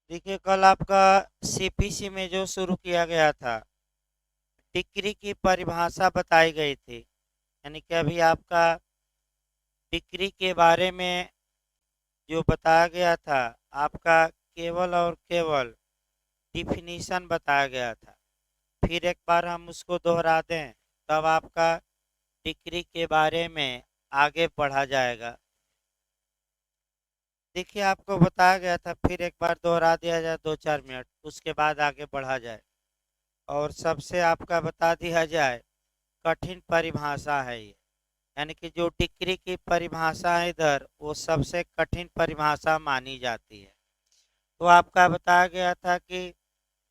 देखिए, कल आपका सीपीसी में जो शुरू किया गया था, डिक्री की परिभाषा बताई गई थी। यानी कि अभी आपका डिक्री के बारे में जो बताया गया था, आपका केवल और केवल डिफिनीशन बताया गया था। फिर एक बार हम उसको दोहरा दें, तब आपका डिक्री के बारे में आगे बढ़ा जाएगा। देखिए, आपको बताया गया था, फिर एक बार दोहरा दिया जाए 2-4 मिनट, उसके बाद आगे बढ़ा जाए। और सबसे आपका बता दिया जाए, कठिन परिभाषा है ये। यानी कि जो डिक्री की परिभाषा है इधर, वो सबसे कठिन परिभाषा मानी जाती है। तो आपका बताया गया था कि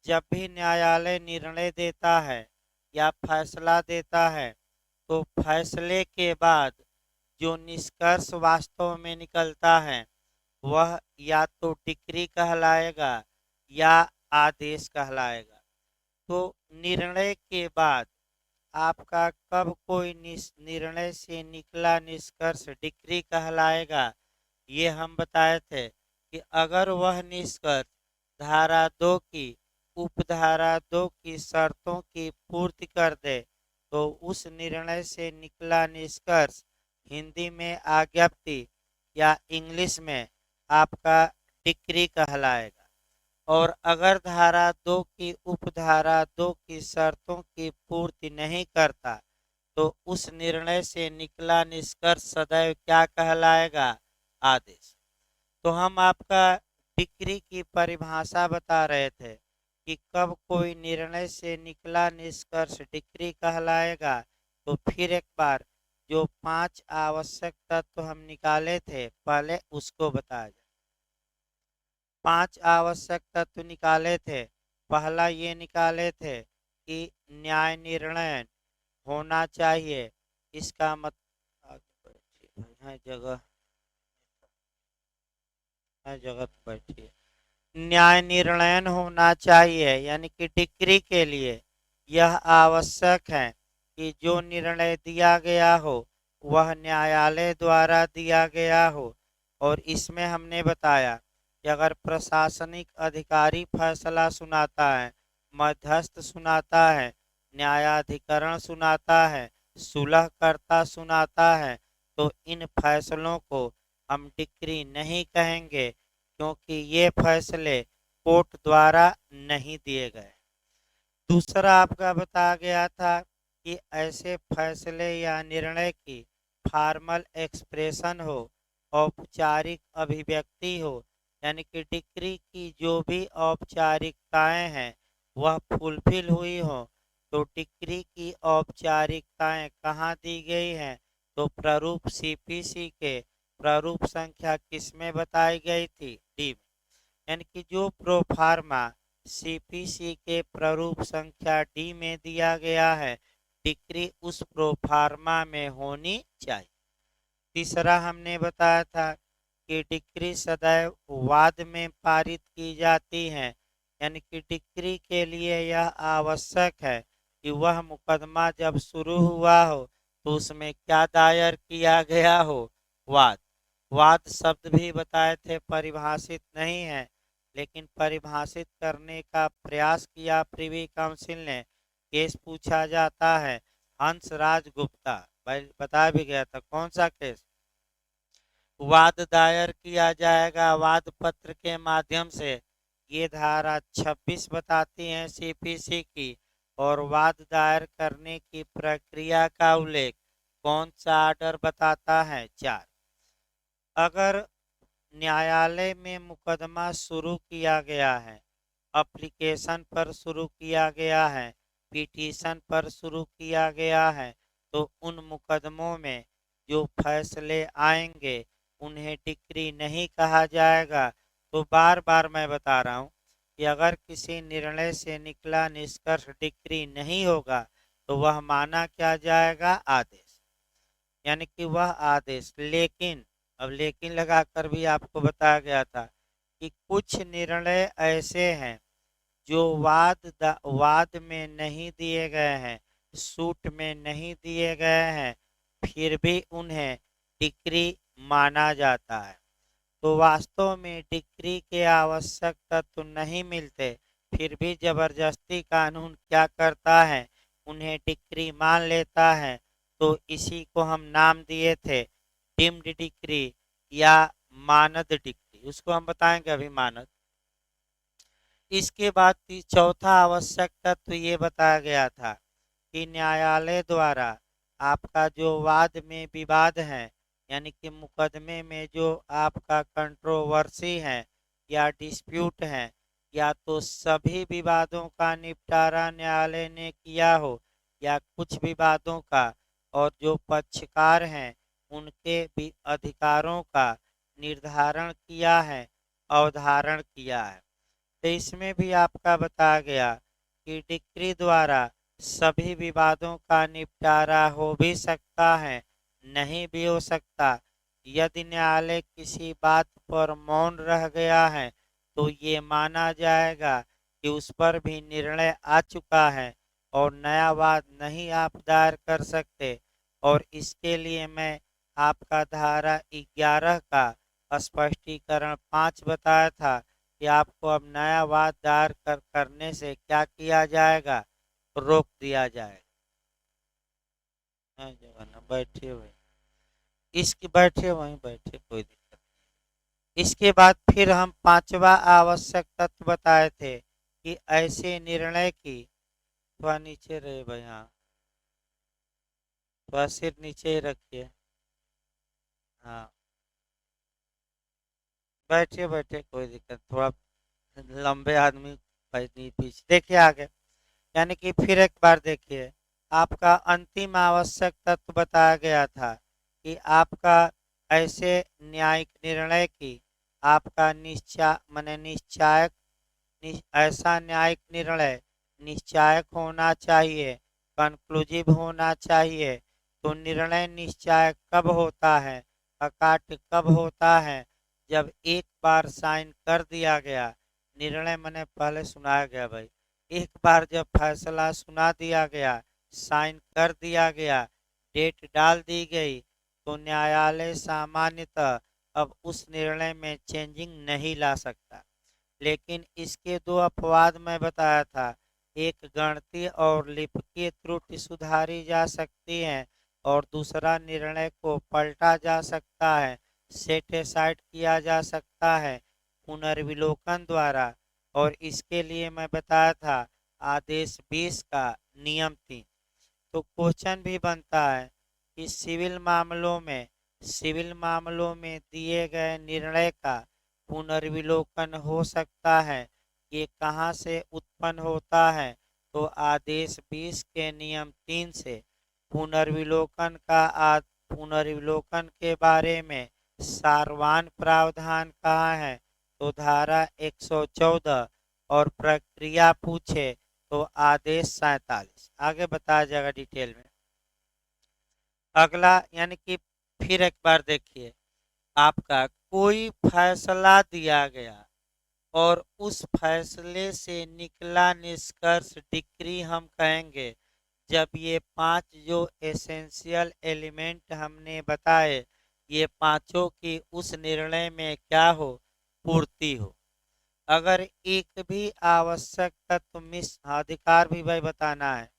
जब भी न्यायालय निर्णय देता है या फैसला देता है, तो फैसले के बाद जो निष्कर्ष वास्तव में निकलता है, वह या तो डिक्री कहलाएगा या आदेश कहलाएगा। तो निर्णय के बाद आपका कब कोई निर्णय से निकला निष्कर्ष डिक्री कहलाएगा, ये हम बताए थे कि अगर वह निष्कर्ष धारा 2 की उपधारा 2 की शर्तों की पूर्ति कर दे, तो उस निर्णय से निकला निष्कर्ष हिंदी में आज्ञप्ति या इंग्लिश में आपका डिक्री कहलाएगा। और अगर धारा 2 की उपधारा 2 की शर्तों की पूर्ति नहीं करता, तो उस निर्णय से निकला निष्कर्ष सदैव क्या कहलाएगा? आदेश। तो हम आपका डिक्री की परिभाषा बता रहे थे कि कब कोई निर्णय से निकला निष्कर्ष डिक्री कहलाएगा। तो फिर एक बार जो 5 आवश्यक तत्व हम निकाले थे, पहले उसको बताया जाए। 5 आवश्यक तत्व निकाले थे। पहला ये निकाले थे कि न्याय निर्णय होना चाहिए। इसका मतलब जगह है, जगह बैठिए। न्याय निर्णयन होना चाहिए, यानी कि डिक्री के लिए यह आवश्यक है कि जो निर्णय दिया गया हो, वह न्यायालय द्वारा दिया गया हो। और इसमें हमने बताया कि अगर प्रशासनिक अधिकारी फैसला सुनाता है, मध्यस्थ सुनाता है, न्यायाधिकरण सुनाता है, सुलहकर्ता सुनाता है, तो इन फैसलों को हम डिक्री नहीं कहेंगे, क्योंकि ये फैसले कोर्ट द्वारा नहीं दिए गए। दूसरा आपका बताया गया था कि ऐसे फैसले या निर्णय की फॉर्मल एक्सप्रेशन हो, औपचारिक अभिव्यक्ति हो। यानी कि डिक्री की जो भी औपचारिकताएं हैं, वह फुलफिल हुई हो। तो डिक्री की औपचारिकताएं कहाँ दी गई हैं? तो प्रारूप सीपीसी के प्रारूप संख्या किसमें बताई गई थी? डी में। यानी कि जो प्रोफार्मा सीपीसी के प्रारूप संख्या डी में दिया गया है, डिक्री उस प्रोफार्मा में होनी चाहिए। तीसरा हमने बताया था कि डिक्री सदैव वाद में पारित की जाती है। यानी कि डिक्री के लिए यह आवश्यक है कि वह मुकदमा जब शुरू हुआ हो, तो उसमें क्या दायर किया गया हो? वाद। वाद शब्द भी बताए थे, परिभाषित नहीं है, लेकिन परिभाषित करने का प्रयास किया प्रिवी काउंसिल ने। केस पूछा जाता है हंसराज गुप्ता, भाई बताया भी गया था कौन सा केस। वाद दायर किया जाएगा वाद पत्र के माध्यम से, ये धारा 26 बताती है सीपीसी की। और वाद दायर करने की प्रक्रिया का उल्लेख कौन सा आर्डर बताता है? 4। अगर न्यायालय में मुकदमा शुरू किया गया है, एप्लीकेशन पर शुरू किया गया है, पिटीशन पर शुरू किया गया है, तो उन मुकदमों में जो फैसले आएंगे, उन्हें डिक्री नहीं कहा जाएगा। तो बार बार मैं बता रहा हूँ कि अगर किसी निर्णय से निकला निष्कर्ष डिक्री नहीं होगा, तो वह माना क्या जाएगा? आदेश। यानी कि वह आदेश। लेकिन अब लेकिन लगाकर भी आपको बताया गया था कि कुछ निर्णय ऐसे हैं जो वाद में नहीं दिए गए हैं, सूट में नहीं दिए गए हैं, फिर भी उन्हें डिक्री माना जाता है। तो वास्तव में डिक्री के आवश्यक तत्व नहीं मिलते, फिर भी जबरदस्ती कानून क्या करता है, उन्हें डिक्री मान लेता है। तो इसी को हम नाम दिए थे डीम्ड डिक्री या मानद डिक्री, उसको हम बताएंगे अभी मानद। इसके बाद चौथा आवश्यक तत्व ये बताया गया था कि न्यायालय द्वारा आपका जो वाद में विवाद है, यानी कि मुकदमे में जो आपका कंट्रोवर्सी है या डिस्प्यूट है, या तो सभी विवादों का निपटारा न्यायालय ने किया हो या कुछ विवादों का, और जो पक्षकार हैं उनके भी अधिकारों का निर्धारण किया है, अवधारण किया है। तो इसमें भी आपका बताया गया कि डिक्री द्वारा सभी विवादों का निपटारा हो भी सकता है, नहीं भी हो सकता। यदि न्यायालय किसी बात पर मौन रह गया है तो ये माना जाएगा कि उस पर भी निर्णय आ चुका है और नया वाद नहीं आप दायर कर सकते। और इसके लिए मैं आपका धारा 11 का स्पष्टीकरण 5 बताया था कि आपको अब नया वाद दायर करने से क्या किया जाएगा, रोक दिया जाएगा। हाँ जवाना बैठे हुए, इसकी बैठे वहीं बैठे, कोई दिक्कत नहीं। इसके बाद फिर हम पांचवा आवश्यक तत्व बताए थे कि ऐसे निर्णय की, थोड़ा नीचे रहे भाई, हाँ थोड़ा सिर नीचे ही रखिए, हाँ बैठे बैठे कोई दिक्कत, थोड़ा लंबे आदमी पीछे देखिए आगे। यानी कि फिर एक बार देखिए, आपका अंतिम आवश्यक तत्व बताया गया था कि आपका ऐसे न्यायिक निर्णय की आपका निश्चय माने निश्चायक ऐसा न्यायिक निर्णय निश्चायक होना चाहिए, कंक्लूसिव होना चाहिए। तो निर्णय निश्चायक कब होता है, अकाट्य कब होता है, जब एक बार साइन कर दिया गया निर्णय, मैंने पहले सुनाया गया भाई, एक बार जब फैसला सुना दिया गया, साइन कर दिया गया, डेट डाल दी गई, तो न्यायालय सामान्यतः अब उस निर्णय में चेंजिंग नहीं ला सकता। लेकिन इसके दो अपवाद मैं बताया था, एक गणतीय और लिपिकीय त्रुटि सुधारी जा सकती है और दूसरा निर्णय को पलटा जा सकता है, सेट एसाइड किया जा सकता है पुनर्विलोकन द्वारा। और इसके लिए मैं बताया था आदेश 20 का नियम 3। तो क्वेश्चन भी बनता है कि सिविल मामलों में दिए गए निर्णय का पुनर्विलोकन हो सकता है, ये कहाँ से उत्पन्न होता है, तो आदेश 20 के नियम 3 से। पुनर्विलोकन पुनर्विलोकन के बारे में सारवान प्रावधान कहाँ है, तो धारा 114। और प्रक्रिया पूछे तो आदेश 47 आगे बताया जाएगा डिटेल में। अगला यानी कि फिर एक बार देखिए, आपका कोई फैसला दिया गया और उस फैसले से निकला निष्कर्ष डिक्री हम कहेंगे जब ये 5 जो एसेंशियल एलिमेंट हमने बताए, ये पांचों की उस निर्णय में क्या हो, पूर्ति हो। अगर एक भी आवश्यक तत्व मिस, अधिकार भी भाई बताना है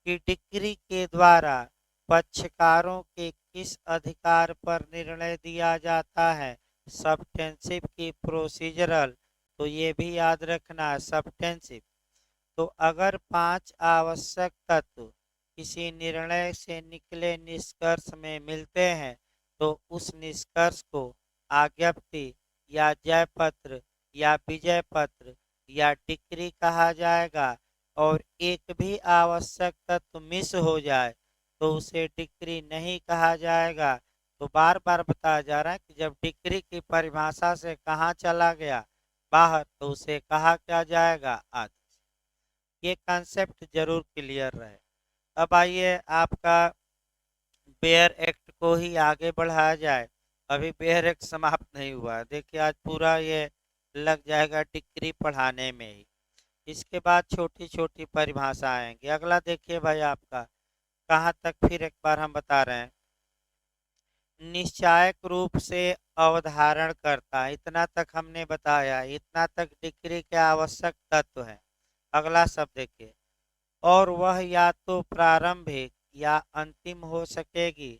कि डिक्री के द्वारा पक्षकारों के किस अधिकार पर निर्णय दिया जाता है, सब्टेंसिव की प्रोसीजरल, तो ये भी याद रखना है सब्टेंसिव। तो अगर 5 आवश्यक तत्व किसी निर्णय से निकले निष्कर्ष में मिलते हैं तो उस निष्कर्ष को आज्ञप्ति या जयपत्र या विजय पत्र या डिक्री कहा जाएगा। और एक भी आवश्यक तत्व मिस हो जाए तो उसे डिक्री नहीं कहा जाएगा। तो बार बार बताया जा रहा है कि जब डिक्री की परिभाषा से कहाँ चला गया बाहर, तो उसे कहा क्या जाएगा, आदेश। ये कंसेप्ट जरूर क्लियर रहे। अब आइए आपका बेयर एक्ट को ही आगे बढ़ाया जाए। अभी बेयर एक्ट समाप्त नहीं हुआ है, देखिए आज पूरा ये लग जाएगा डिग्री पढ़ाने में ही। इसके बाद छोटी छोटी परिभाषा आएंगी। अगला देखिए भाई आपका कहाँ तक, फिर एक बार हम बता रहे हैं निश्चायक रूप से अवधारण करता है। इतना तक हमने बताया, इतना तक डिक्री के आवश्यक तत्व है। अगला शब्द देखिए, और वह या तो प्रारंभिक या अंतिम हो सकेगी,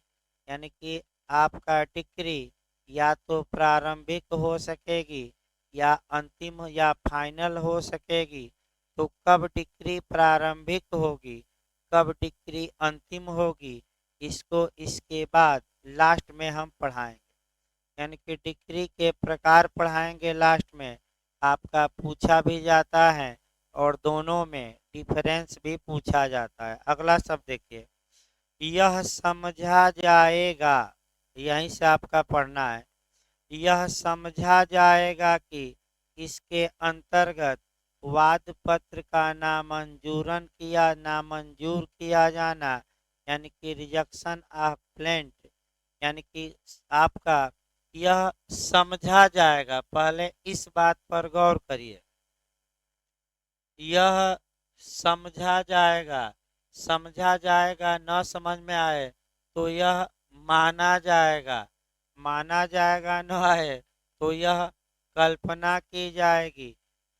यानी कि आपका डिक्री या तो प्रारंभिक हो सकेगी या अंतिम या फाइनल हो सकेगी। तो कब डिक्री प्रारंभिक होगी, कब डिक्री अंतिम होगी, इसको इसके बाद लास्ट में हम पढ़ाएंगे। यानी कि डिक्री के प्रकार पढ़ाएंगे लास्ट में। आपका पूछा भी जाता है और दोनों में डिफरेंस भी पूछा जाता है। अगला शब्द देखिए, यह समझा जाएगा, यहीं से आपका पढ़ना है। यह समझा जाएगा कि इसके अंतर्गत वाद पत्र का नामंजूर किया जाना, यानी कि रिजेक्शन ऑफ प्लेंट, यानी कि आपका यह समझा जाएगा। पहले इस बात पर गौर करिए, यह समझा जाएगा न समझ में आए तो यह माना जाएगा न आए तो यह कल्पना की जाएगी,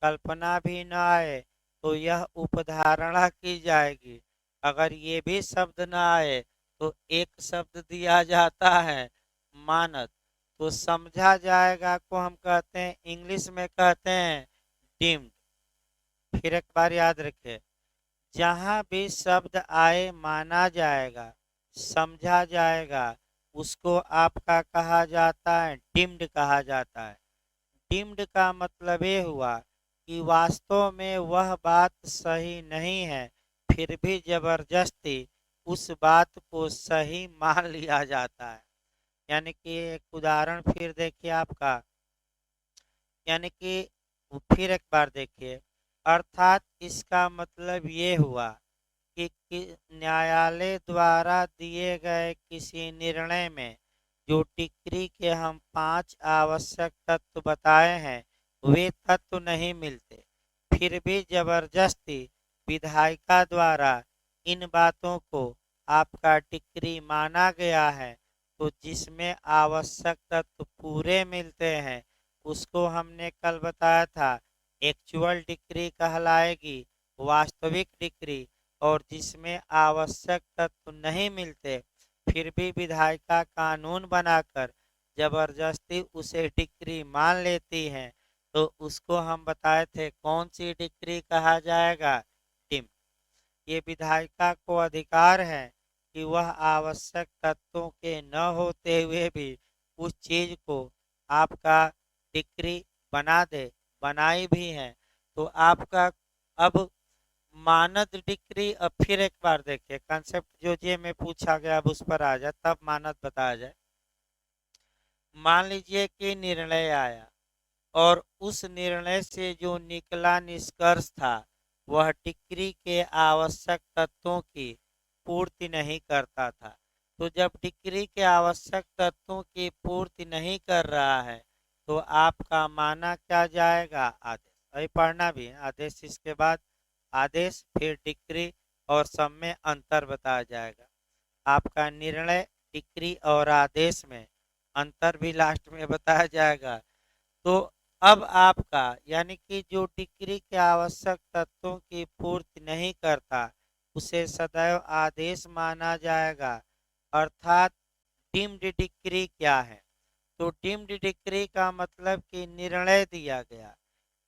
कल्पना भी न आए तो यह उपधारणा की जाएगी। अगर ये भी शब्द न आए तो एक शब्द दिया जाता है मानत। तो समझा जाएगा को हम कहते हैं, इंग्लिश में कहते हैं डीम्ड। फिर एक बार याद रखें, जहाँ भी शब्द आए माना जाएगा, समझा जाएगा, उसको आपका कहा जाता है डीम्ड कहा जाता है। डीम्ड का मतलब ये हुआ कि वास्तव में वह बात सही नहीं है, फिर भी जबरदस्ती उस बात को सही मान लिया जाता है। यानी कि एक उदाहरण फिर देखिए आपका, यानी कि फिर एक बार देखिए, अर्थात इसका मतलब ये हुआ कि न्यायालय द्वारा दिए गए किसी निर्णय में जो डिक्री के हम 5 आवश्यक तत्व बताए हैं, वे तत्व नहीं मिलते, फिर भी जबरदस्ती विधायिका द्वारा इन बातों को आपका डिक्री माना गया है। तो जिसमें आवश्यक तत्व पूरे मिलते हैं उसको हमने कल बताया था एक्चुअल डिक्री कहलाएगी, वास्तविक डिक्री। और जिसमें आवश्यक तत्व नहीं मिलते फिर भी विधायिका कानून बनाकर जबरदस्ती उसे डिक्री मान लेती है, तो उसको हम बताए थे कौन सी डिक्री कहा जाएगा, डिम। ये विधायिका को अधिकार है कि वह आवश्यक तत्वों के न होते हुए भी उस चीज को आपका डिक्री बना दे, बनाई भी है। तो आपका अब मानद डिक्री, अब फिर एक बार देखिए कंसेप्ट जो जे में पूछा गया, अब उस पर आ जाए तब मानद बताया जाए। मान लीजिए कि निर्णय आया और उस निर्णय से जो निकला निष्कर्ष था वह डिक्री के आवश्यक तत्वों की पूर्ति नहीं करता था। तो जब डिक्री के आवश्यक तत्वों की पूर्ति नहीं कर रहा है तो आपका माना क्या जाएगा, आदेश। अभी पढ़ना भी है, आदेश इसके बाद आदेश, फिर डिक्री और सब में अंतर बताया जाएगा। आपका निर्णय, डिक्री और आदेश में अंतर भी लास्ट में बताया जाएगा। तो अब आपका यानी कि जो डिक्री के आवश्यक तत्वों की पूर्ति नहीं करता उसे सदैव आदेश माना जाएगा। अर्थात डीम्ड डिक्री क्या है, तो डीम्ड डिक्री का मतलब कि निर्णय दिया गया,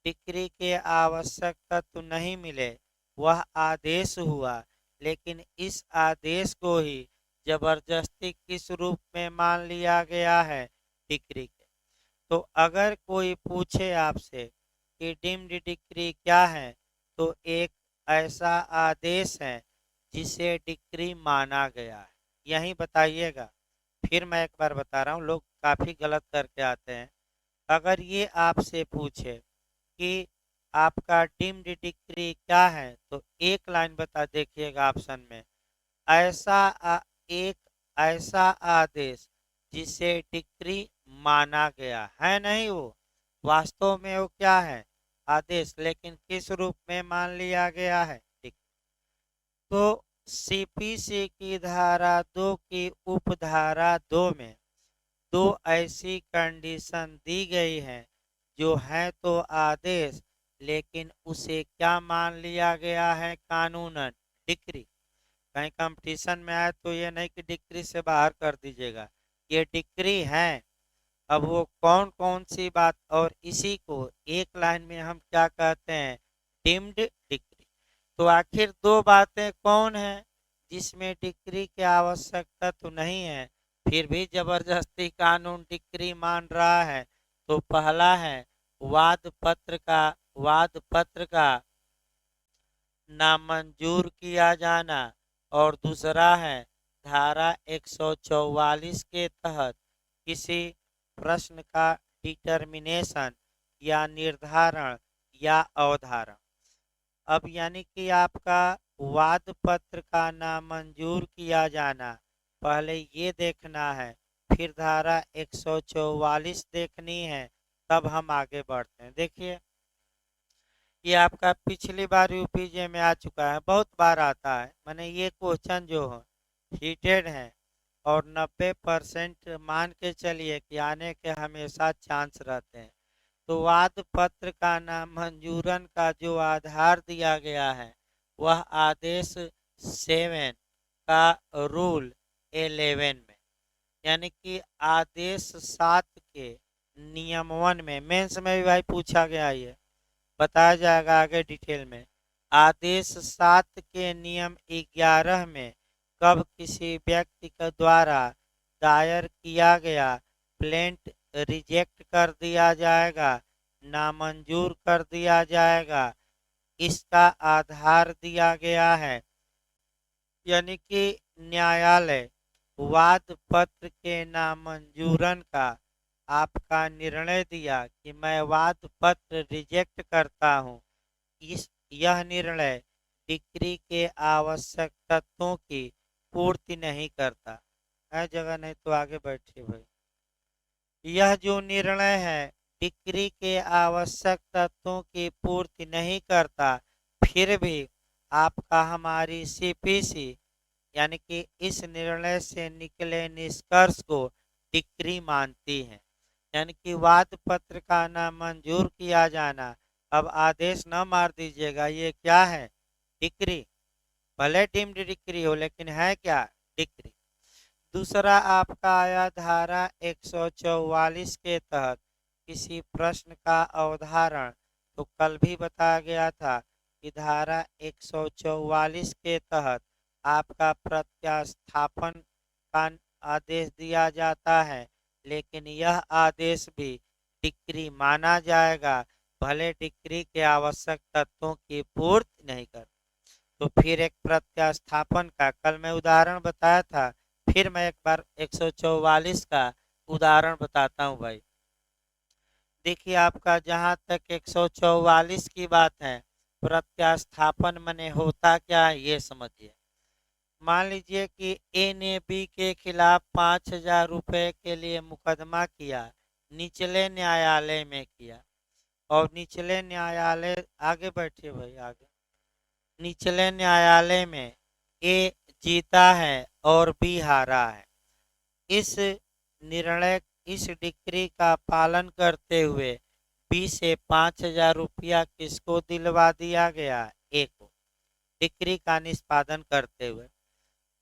डिक्री के आवश्यक तत्व नहीं मिले, वह आदेश हुआ, लेकिन इस आदेश को ही जबरदस्ती किस रूप में मान लिया गया है, डिक्री के। तो अगर कोई पूछे आपसे कि डीम्ड डिक्री क्या है, तो एक ऐसा आदेश है जिसे डिक्री माना गया है, यही बताइएगा। फिर मैं एक बार बता रहा हूँ, लोग काफ़ी गलत करके आते हैं। अगर ये आपसे पूछे कि आपका डीम्ड डिक्री क्या है, तो एक लाइन बता देखिएगा ऑप्शन में, ऐसा एक ऐसा आदेश जिसे डिक्री माना गया है। नहीं, वो वास्तव में वो क्या है, आदेश, लेकिन किस रूप में मान लिया गया है, डिक्री। तो सीपीसी की धारा 2 की उपधारा 2 में दो ऐसी कंडीशन दी गई है जो है तो आदेश, लेकिन उसे क्या मान लिया गया है कानूनन, डिक्री। कहीं कंपटीशन में आए तो ये नहीं कि डिक्री से बाहर कर दीजिएगा, ये डिक्री है। अब वो कौन कौन सी बात, और इसी को एक लाइन में हम क्या कहते हैं, डीम्ड डिक्री। तो आखिर दो बातें कौन है जिसमें डिक्री की आवश्यकता तो नहीं है, फिर भी जबरदस्ती कानून डिक्री मान रहा है? तो पहला है वाद पत्र का नामंजूर किया जाना, और दूसरा है धारा 144 के तहत किसी प्रश्न का डिटर्मिनेशन या निर्धारण या अवधारण। अब यानी कि आपका वाद पत्र का नामंजूर किया जाना, पहले ये देखना है, फिर धारा 144 देखनी है, तब हम आगे बढ़ते हैं। देखिए, ये आपका पिछली बार यूपीजे में आ चुका है, बहुत बार आता है, माने ये क्वेश्चन जो है हीटेड है, और 90% मान के चलिए कि आने के हमेशा चांस रहते हैं। तो वाद पत्र का नामंजूरन का जो आधार दिया गया है वह आदेश 7 का रूल 11 में, यानी कि आदेश 7 के नियम 1 में, मेंस में भी भाई पूछा गया, ये बताया जाएगा आगे डिटेल में। आदेश 7 के नियम 11 में कब किसी व्यक्ति के द्वारा दायर किया गया प्लेंट रिजेक्ट कर दिया जाएगा, नामंजूर कर दिया जाएगा, इसका आधार दिया गया है। यानी कि न्यायालय वाद पत्र के नामंजूरन का आपका निर्णय दिया कि मैं वाद पत्र रिजेक्ट करता हूँ, यह निर्णय डिक्री के आवश्यक तत्वों की पूर्ति नहीं करता है। जगह नहीं तो आगे बैठिए भाई। यह जो निर्णय है डिक्री के आवश्यक तत्वों की पूर्ति नहीं करता, फिर भी आपका हमारी सीपीसी यानी कि इस निर्णय से निकले निष्कर्ष को डिक्री मानती है। यानी कि वाद पत्र का नामंजूर किया जाना, अब आदेश न मार दीजिएगा, ये क्या है, डिक्री। भले डीम्ड डिक्री हो, लेकिन है क्या, डिक्री। दूसरा आपका आया धारा 144 के तहत किसी प्रश्न का अवधारण। तो कल भी बताया गया था कि धारा 144 के तहत आपका प्रत्यास्थापन का आदेश दिया जाता है, लेकिन यह आदेश भी डिक्री माना जाएगा, भले डिक्री के आवश्यक तत्वों की पूर्ति नहीं कर। तो फिर एक प्रत्यास्थापन का कल मैं उदाहरण बताया था, फिर मैं एक बार 144 का उदाहरण बताता हूँ भाई। देखिए, आपका जहाँ तक 144 की बात है, प्रत्यास्थापन मने होता क्या है ये समझिए। मान लीजिए कि ए ने बी के खिलाफ 5,000 रुपये के लिए मुकदमा किया, निचले न्यायालय में किया, और निचले न्यायालय, आगे बैठिए भाई आगे, निचले न्यायालय में ए जीता है और बी हारा है। इस निर्णय, इस डिक्री का पालन करते हुए बी से 5,000 रुपया किसको दिलवा दिया गया, ए को, डिक्री का निष्पादन करते हुए।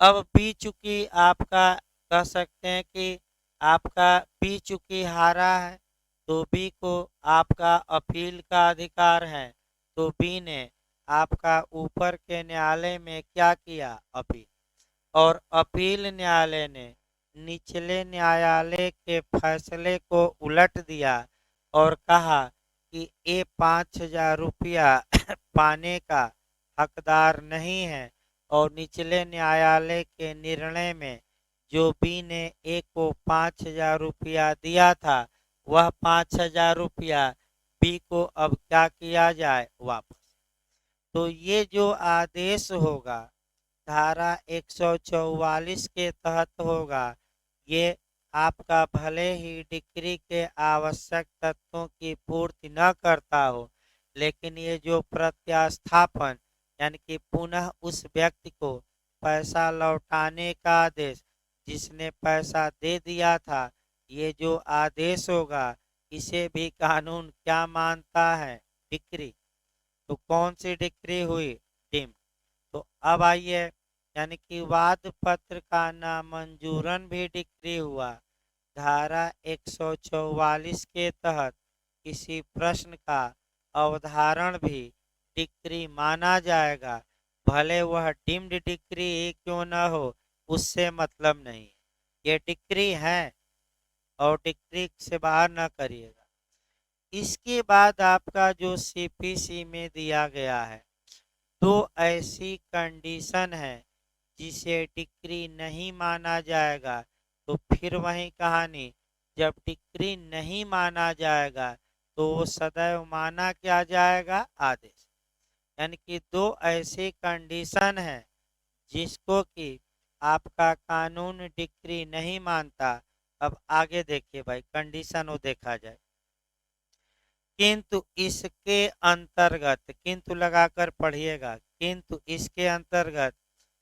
अब बी चूंकि आपका कह सकते हैं कि आपका बी चूंकि हारा है, तो बी को आपका अपील का अधिकार है। तो बी ने आपका ऊपर के न्यायालय में क्या किया, अपील, और अपील न्यायालय ने निचले न्यायालय के फैसले को उलट दिया और कहा कि ए 5,000 रुपया पाने का हकदार नहीं है, और निचले न्यायालय के निर्णय में जो बी ने ए को 5,000 रुपया दिया था, वह 5,000 रुपया बी को अब क्या किया जाए, वापस। तो ये जो आदेश होगा धारा 144 के तहत होगा, ये आपका भले ही डिक्री के आवश्यक तत्वों की पूर्ति न करता हो, लेकिन ये जो प्रत्यास्थापन यानी कि पुनः उस व्यक्ति को पैसा लौटाने का आदेश, जिसने पैसा दे दिया था, ये जो आदेश होगा इसे भी कानून क्या मानता है? डिक्री। तो कौन सी डिक्री हुई? डिम। तो अब आइए, यानी कि वाद पत्र का नामंजूरन भी डिक्री हुआ। धारा 144 के तहत किसी प्रश्न का अवधारण भी डिक्री माना जाएगा, भले वह डीम्ड डिक्री ही क्यों न हो, उससे मतलब नहीं। ये डिक्री है और डिक्री से बाहर न करिएगा। इसके बाद आपका जो सीपीसी में दिया गया है, दो ऐसी कंडीशन है जिसे डिक्री नहीं माना जाएगा। तो फिर वही कहानी, जब डिक्री नहीं माना जाएगा तो वो सदैव माना क्या जाएगा? आदेश। यानी कि दो ऐसी कंडीशन है जिसको कि आपका कानून डिक्री नहीं मानता। अब आगे देखिए भाई, कंडीशन वो देखा जाए। किंतु इसके अंतर्गत, किंतु लगाकर पढ़िएगा, किंतु इसके अंतर्गत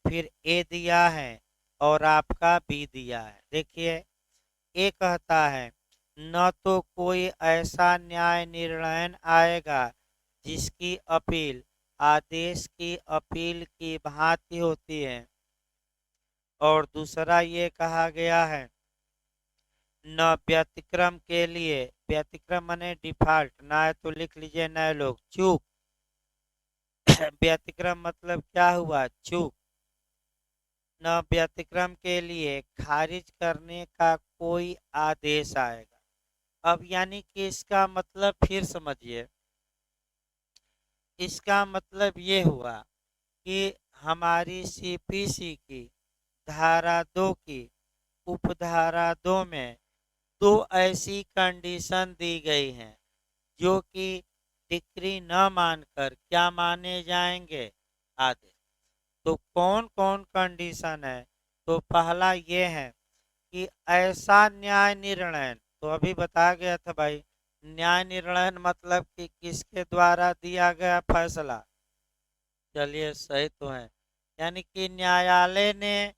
फिर ए दिया है और आपका बी दिया है। देखिए, ए कहता है न तो कोई ऐसा न्याय निर्णय आएगा जिसकी अपील आदेश की अपील की भांति होती है, और दूसरा ये कहा गया है न व्यतिक्रम के लिए, व्यतिक्रम माने डिफॉल्ट, ना तो लिख लीजिए नए लोग, चूक। व्यतिक्रम मतलब क्या हुआ? चूक। न व्यतिक्रम के लिए खारिज करने का कोई आदेश आएगा। अब यानी कि इसका मतलब फिर समझिए, इसका मतलब ये हुआ कि हमारी सीपीसी की धारा 2 की उपधारा 2 में दो ऐसी कंडीशन दी गई हैं जो कि डिक्री न मानकर क्या माने जाएंगे? आदेश। तो कौन कौन कंडीशन है? तो पहला ये है कि ऐसा न्याय निर्णय, तो अभी बताया गया था भाई, न्याय निर्णय मतलब कि किसके द्वारा दिया गया फैसला। चलिए सही तो है, यानी कि न्यायालय ने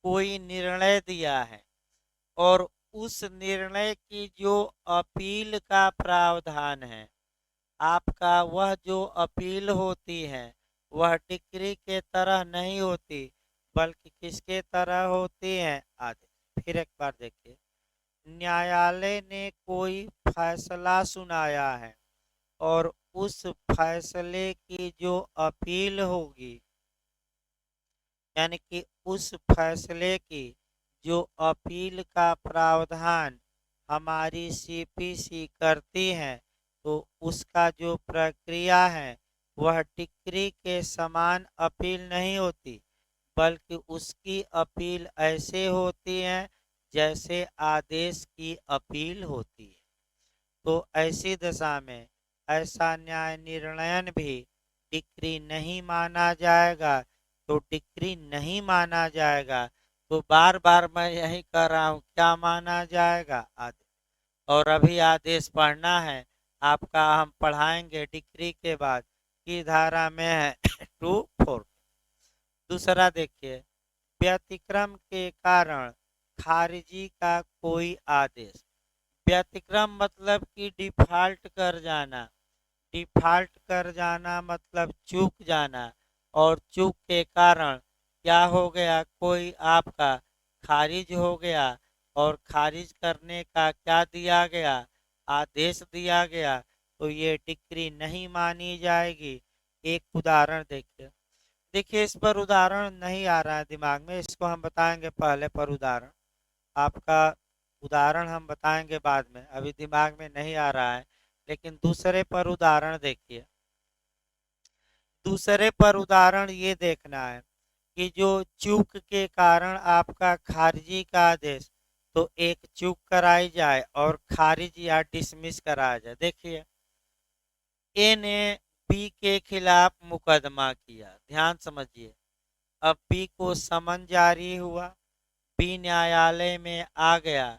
कोई निर्णय दिया है और उस निर्णय की जो अपील का प्रावधान है, आपका वह जो अपील होती है वह डिक्री के तरह नहीं होती, बल्कि किसके तरह होती है? आदेश। फिर एक बार देखिए, न्यायालय ने कोई फैसला सुनाया है और उस फैसले की जो अपील होगी, यानी कि उस फैसले की जो अपील का प्रावधान हमारी सीपीसी करती है, तो उसका जो प्रक्रिया है वह डिक्री के समान अपील नहीं होती, बल्कि उसकी अपील ऐसे होती है जैसे आदेश की अपील होती है। तो ऐसी दशा में ऐसा न्याय निर्णयन भी डिक्री नहीं माना जाएगा। तो डिक्री नहीं माना जाएगा, तो बार बार मैं यही कह रहा हूँ, क्या माना जाएगा? आदेश। और अभी आदेश पढ़ना है आपका, हम पढ़ाएंगे डिक्री के बाद की धारा में है 2-4। दूसरा देखिए, व्यतिक्रम के कारण खारिजी का कोई आदेश। व्यतिक्रम मतलब कि डिफॉल्ट कर जाना, डिफॉल्ट कर जाना मतलब चूक जाना, और चूक के कारण क्या हो गया? कोई आपका खारिज हो गया, और खारिज करने का क्या दिया गया? आदेश दिया गया। तो ये डिक्री नहीं मानी जाएगी। एक उदाहरण देखिए, देखिए इस पर उदाहरण नहीं आ रहा है दिमाग में, इसको हम बताएंगे पहले पर उदाहरण। आपका उदाहरण हम बताएंगे बाद में, अभी दिमाग में नहीं आ रहा है। लेकिन दूसरे पर उदाहरण देखिए, दूसरे पर उदाहरण ये देखना है कि जो चूक के कारण आपका खारिजी का आदेश, तो एक चूक कराई जाए और खारिज या डिसमिस कराया जाए। देखिए, ए ने बी के खिलाफ मुकदमा किया, ध्यान समझिए। अब बी को समन जारी हुआ, बी न्यायालय में आ गया,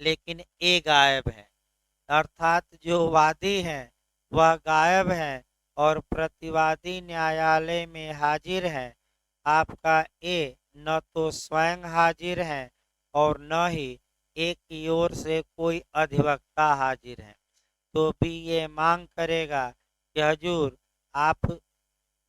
लेकिन ए गायब है, अर्थात जो वादी है वह गायब है और प्रतिवादी न्यायालय में हाजिर है। आपका ए न तो स्वयं हाजिर है और न ही ए की ओर से कोई अधिवक्ता हाजिर है, तो बी ये मांग करेगा कि हजूर आप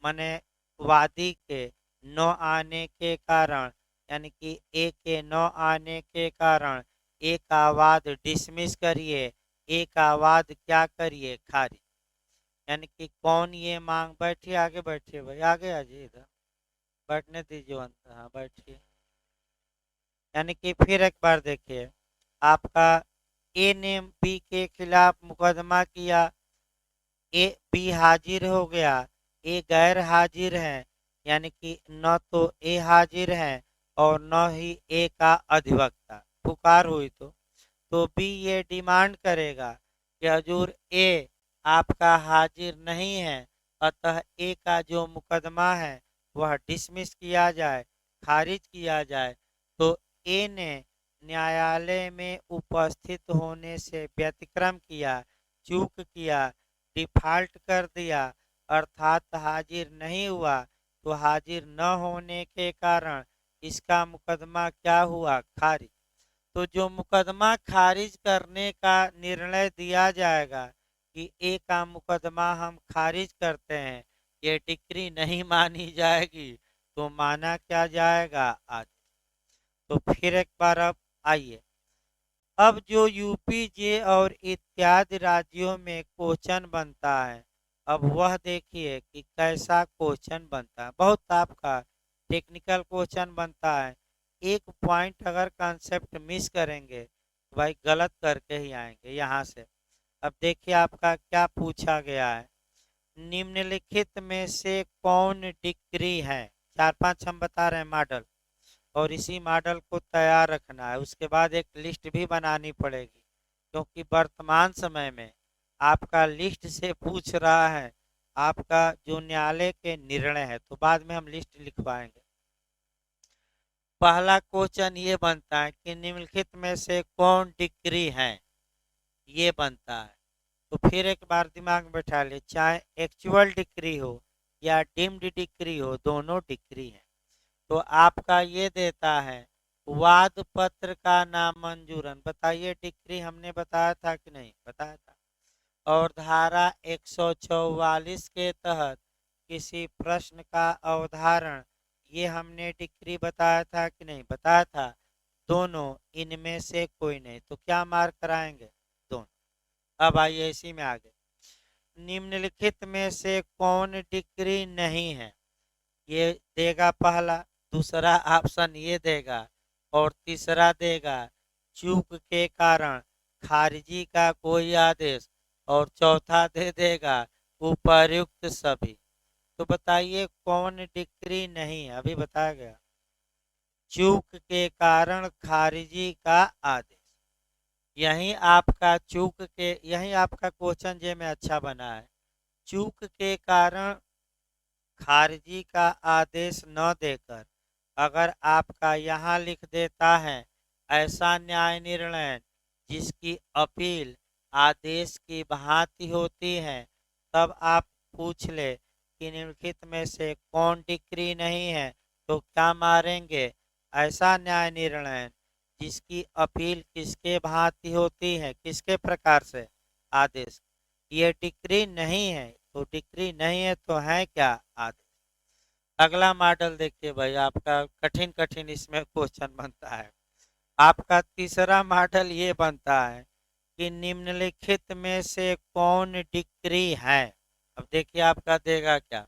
मने वादी के न आने के कारण, यानी कि ए के न आने के कारण ए का वाद डिसमिस करिए, ए का वाद क्या करिए, खारिज। यानी कि कौन ये मांग, बैठिए आगे बैठिए भाई, आगे आ जाइए इधर, बैठने दीजिए अंत, हाँ बैठिए। यानी कि फिर एक बार देखिए, आपका ए ने बी के खिलाफ मुकदमा किया, ए बी हाजिर हो गया, ए गैर हाजिर है, यानी कि न तो ए हाजिर है और न ही ए का अधिवक्ता, पुकार हुई तो बी ये डिमांड करेगा कि हजूर ए आपका हाजिर नहीं है, अतः ए का जो मुकदमा है वह डिसमिस किया जाए, खारिज किया जाए। तो ए ने न्यायालय में उपस्थित होने से व्यतिक्रम किया, चूक किया, डिफाल्ट कर दिया, अर्थात हाजिर नहीं हुआ, तो हाजिर न होने के कारण इसका मुकदमा क्या हुआ, खारिज। तो जो मुकदमा खारिज करने का निर्णय दिया जाएगा कि ए का मुकदमा हम खारिज करते हैं, ये डिक्री नहीं मानी जाएगी, तो माना क्या जाएगा, आदेश। तो फिर एक बार अब आइए, अब जो यूपी जे और इत्यादि राज्यों में क्वेश्चन बनता है, अब वह देखिए कि कैसा क्वेश्चन बनता है। बहुत आपका टेक्निकल क्वेश्चन बनता है, एक पॉइंट अगर कंसेप्ट मिस करेंगे तो भाई गलत करके ही आएंगे यहाँ से। अब देखिए आपका क्या पूछा गया है, निम्नलिखित में से कौन डिग्री है, 4-5 हम बता रहे हैं मॉडल, और इसी मॉडल को तैयार रखना है, उसके बाद एक लिस्ट भी बनानी पड़ेगी, क्योंकि वर्तमान समय में आपका लिस्ट से पूछ रहा है, आपका जो न्यायालय के निर्णय है, तो बाद में हम लिस्ट लिखवाएंगे। पहला क्वेश्चन ये बनता है कि निम्नलिखित में से कौन डिग्री है, ये बनता है। तो फिर एक बार दिमाग में बैठा ले, चाहे एक्चुअल डिग्री हो या डीम्ड डिग्री हो, दोनों डिग्री है। तो आपका ये देता है वाद पत्र का नामंजूरन, बताइए डिग्री हमने बताया था कि नहीं बताया था। और धारा 144 के तहत किसी प्रश्न का अवधारण, ये हमने डिग्री बताया था कि नहीं बताया था। दोनों, इनमें से कोई नहीं, तो क्या मार्क कराएंगे, दोनों। अब आइए इसी में आगे, निम्नलिखित में से कौन डिग्री नहीं है, ये देगा पहला, दूसरा ऑप्शन ये देगा, और तीसरा देगा चूक के कारण खारिजी का कोई आदेश, और चौथा दे देगा उपर्युक्त सभी। तो बताइए कौन डिग्री नहीं है, अभी बताया गया, चूक के कारण खारिजी का आदेश। यही आपका चूक के, यही आपका क्वेश्चन जे में अच्छा बना है, चूक के कारण खारिजी का आदेश न देकर अगर आपका यहाँ लिख देता है ऐसा न्याय निर्णय जिसकी अपील आदेश की भांति होती है, तब आप पूछ ले कि निम्नलिखित में से कौन डिग्री नहीं है, तो क्या मारेंगे, ऐसा न्याय निर्णय जिसकी अपील किसके भांति होती है, किसके प्रकार से, आदेश। ये डिग्री नहीं है, तो डिग्री नहीं है तो है क्या, आदेश। अगला मॉडल देखिए भाई, आपका कठिन कठिन इसमें क्वेश्चन बनता है। आपका तीसरा मॉडल ये बनता है कि निम्नलिखित में से कौन डिग्री है। अब देखिए आपका देगा क्या,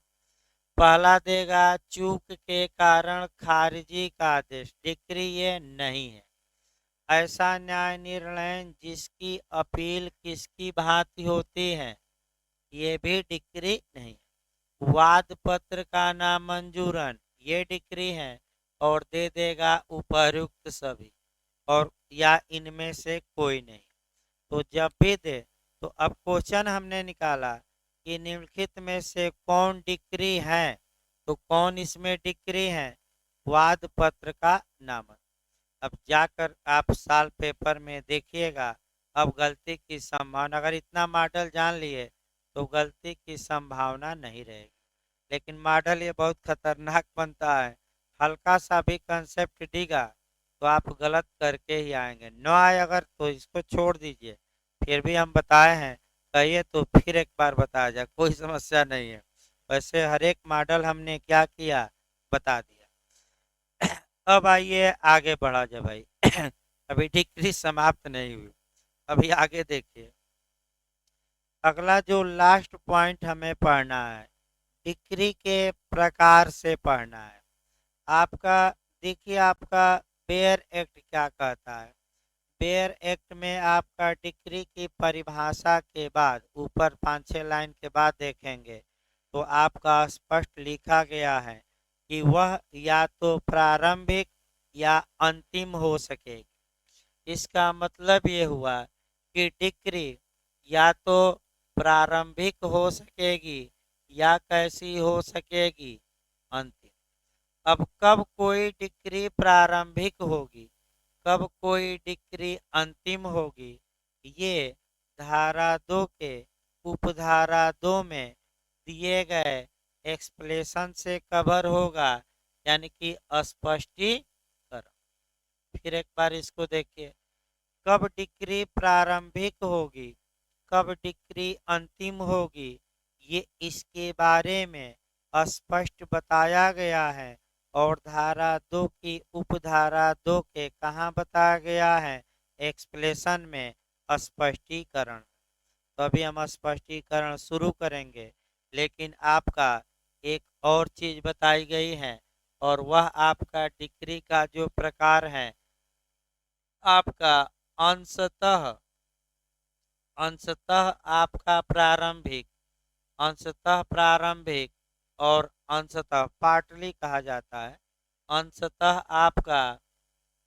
पहला देगा चूक के कारण खारिजी का आदेश, डिग्री ये नहीं है। ऐसा न्याय निर्णय जिसकी अपील किसकी भांति होती है, ये भी डिग्री नहीं। वाद पत्र का नामंजूरन, ये डिग्री है, और दे देगा उपर्युक्त सभी, और या इनमें से कोई नहीं। तो जब भी दे, तो अब क्वेश्चन हमने निकाला कि निम्नलिखित में से कौन डिग्री है, तो कौन इसमें डिग्री है, वाद पत्र का नामन। अब जाकर आप साल पेपर में देखिएगा, अब गलती की संभावना, अगर इतना मॉडल जान लिए तो गलती की संभावना नहीं रहेगी। लेकिन मॉडल ये बहुत खतरनाक बनता है, हल्का सा भी कंसेप्ट दिगा तो आप गलत करके ही आएंगे। न आए अगर तो इसको छोड़ दीजिए, फिर भी हम बताए हैं, कहिए तो फिर एक बार बताया जाए, कोई समस्या नहीं है। वैसे हर एक मॉडल हमने क्या किया, बता दिया। अब आइए आगे बढ़ा जाए भाई। अभी डिग्री समाप्त नहीं हुई, अभी आगे देखिए। अगला जो लास्ट पॉइंट हमें पढ़ना है, डिग्री के प्रकार से पढ़ना है। आपका देखिए, आपका बेयर एक्ट क्या कहता है। बेयर एक्ट में आपका डिग्री की परिभाषा के बाद ऊपर 5-6 लाइन के बाद देखेंगे तो आपका स्पष्ट लिखा गया है कि वह या तो प्रारंभिक या अंतिम हो सकेगी। इसका मतलब ये हुआ कि डिग्री या तो प्रारंभिक हो सकेगी या कैसी हो सकेगी, अंतिम। अब कब कोई डिग्री प्रारंभिक होगी, कब कोई डिग्री अंतिम होगी, ये धारा 2 के उपधारा 2 में दिए गए एक्सप्लेशन से कवर होगा, यानी कि स्पष्टीकरण। फिर एक बार इसको देखिए, कब डिग्री प्रारंभिक होगी, कब डिग्री अंतिम होगी, ये इसके बारे में स्पष्ट बताया गया है। और धारा 2 की उपधारा 2 के कहाँ बताया गया है, एक्सप्लेशन में, स्पष्टीकरण। तो अभी हम स्पष्टीकरण शुरू करेंगे, लेकिन आपका एक और चीज बताई गई है, और वह आपका डिग्री का जो प्रकार है, आपका अंशतः अंशतः आपका प्रारंभिक, अंशतः प्रारंभिक और अंशतः पार्टली कहा जाता है, अंशतः आपका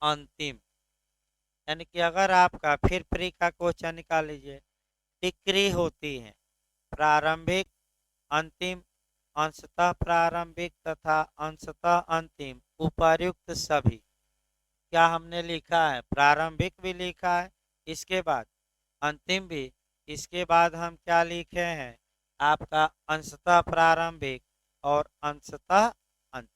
अंतिम। यानी कि अगर आपका, फिर फ्री का क्वेश्चन निकाल लीजिए, डिग्री होती है प्रारंभिक, अंतिम, अंशतः प्रारंभिक तथा अंशतः अंतिम, उपर्युक्त सभी। क्या हमने लिखा है, प्रारंभिक भी लिखा है, इसके बाद अंतिम भी, इसके बाद हम क्या लिखे हैं, आपका अंशतः प्रारंभिक और अंशतः अंतिम।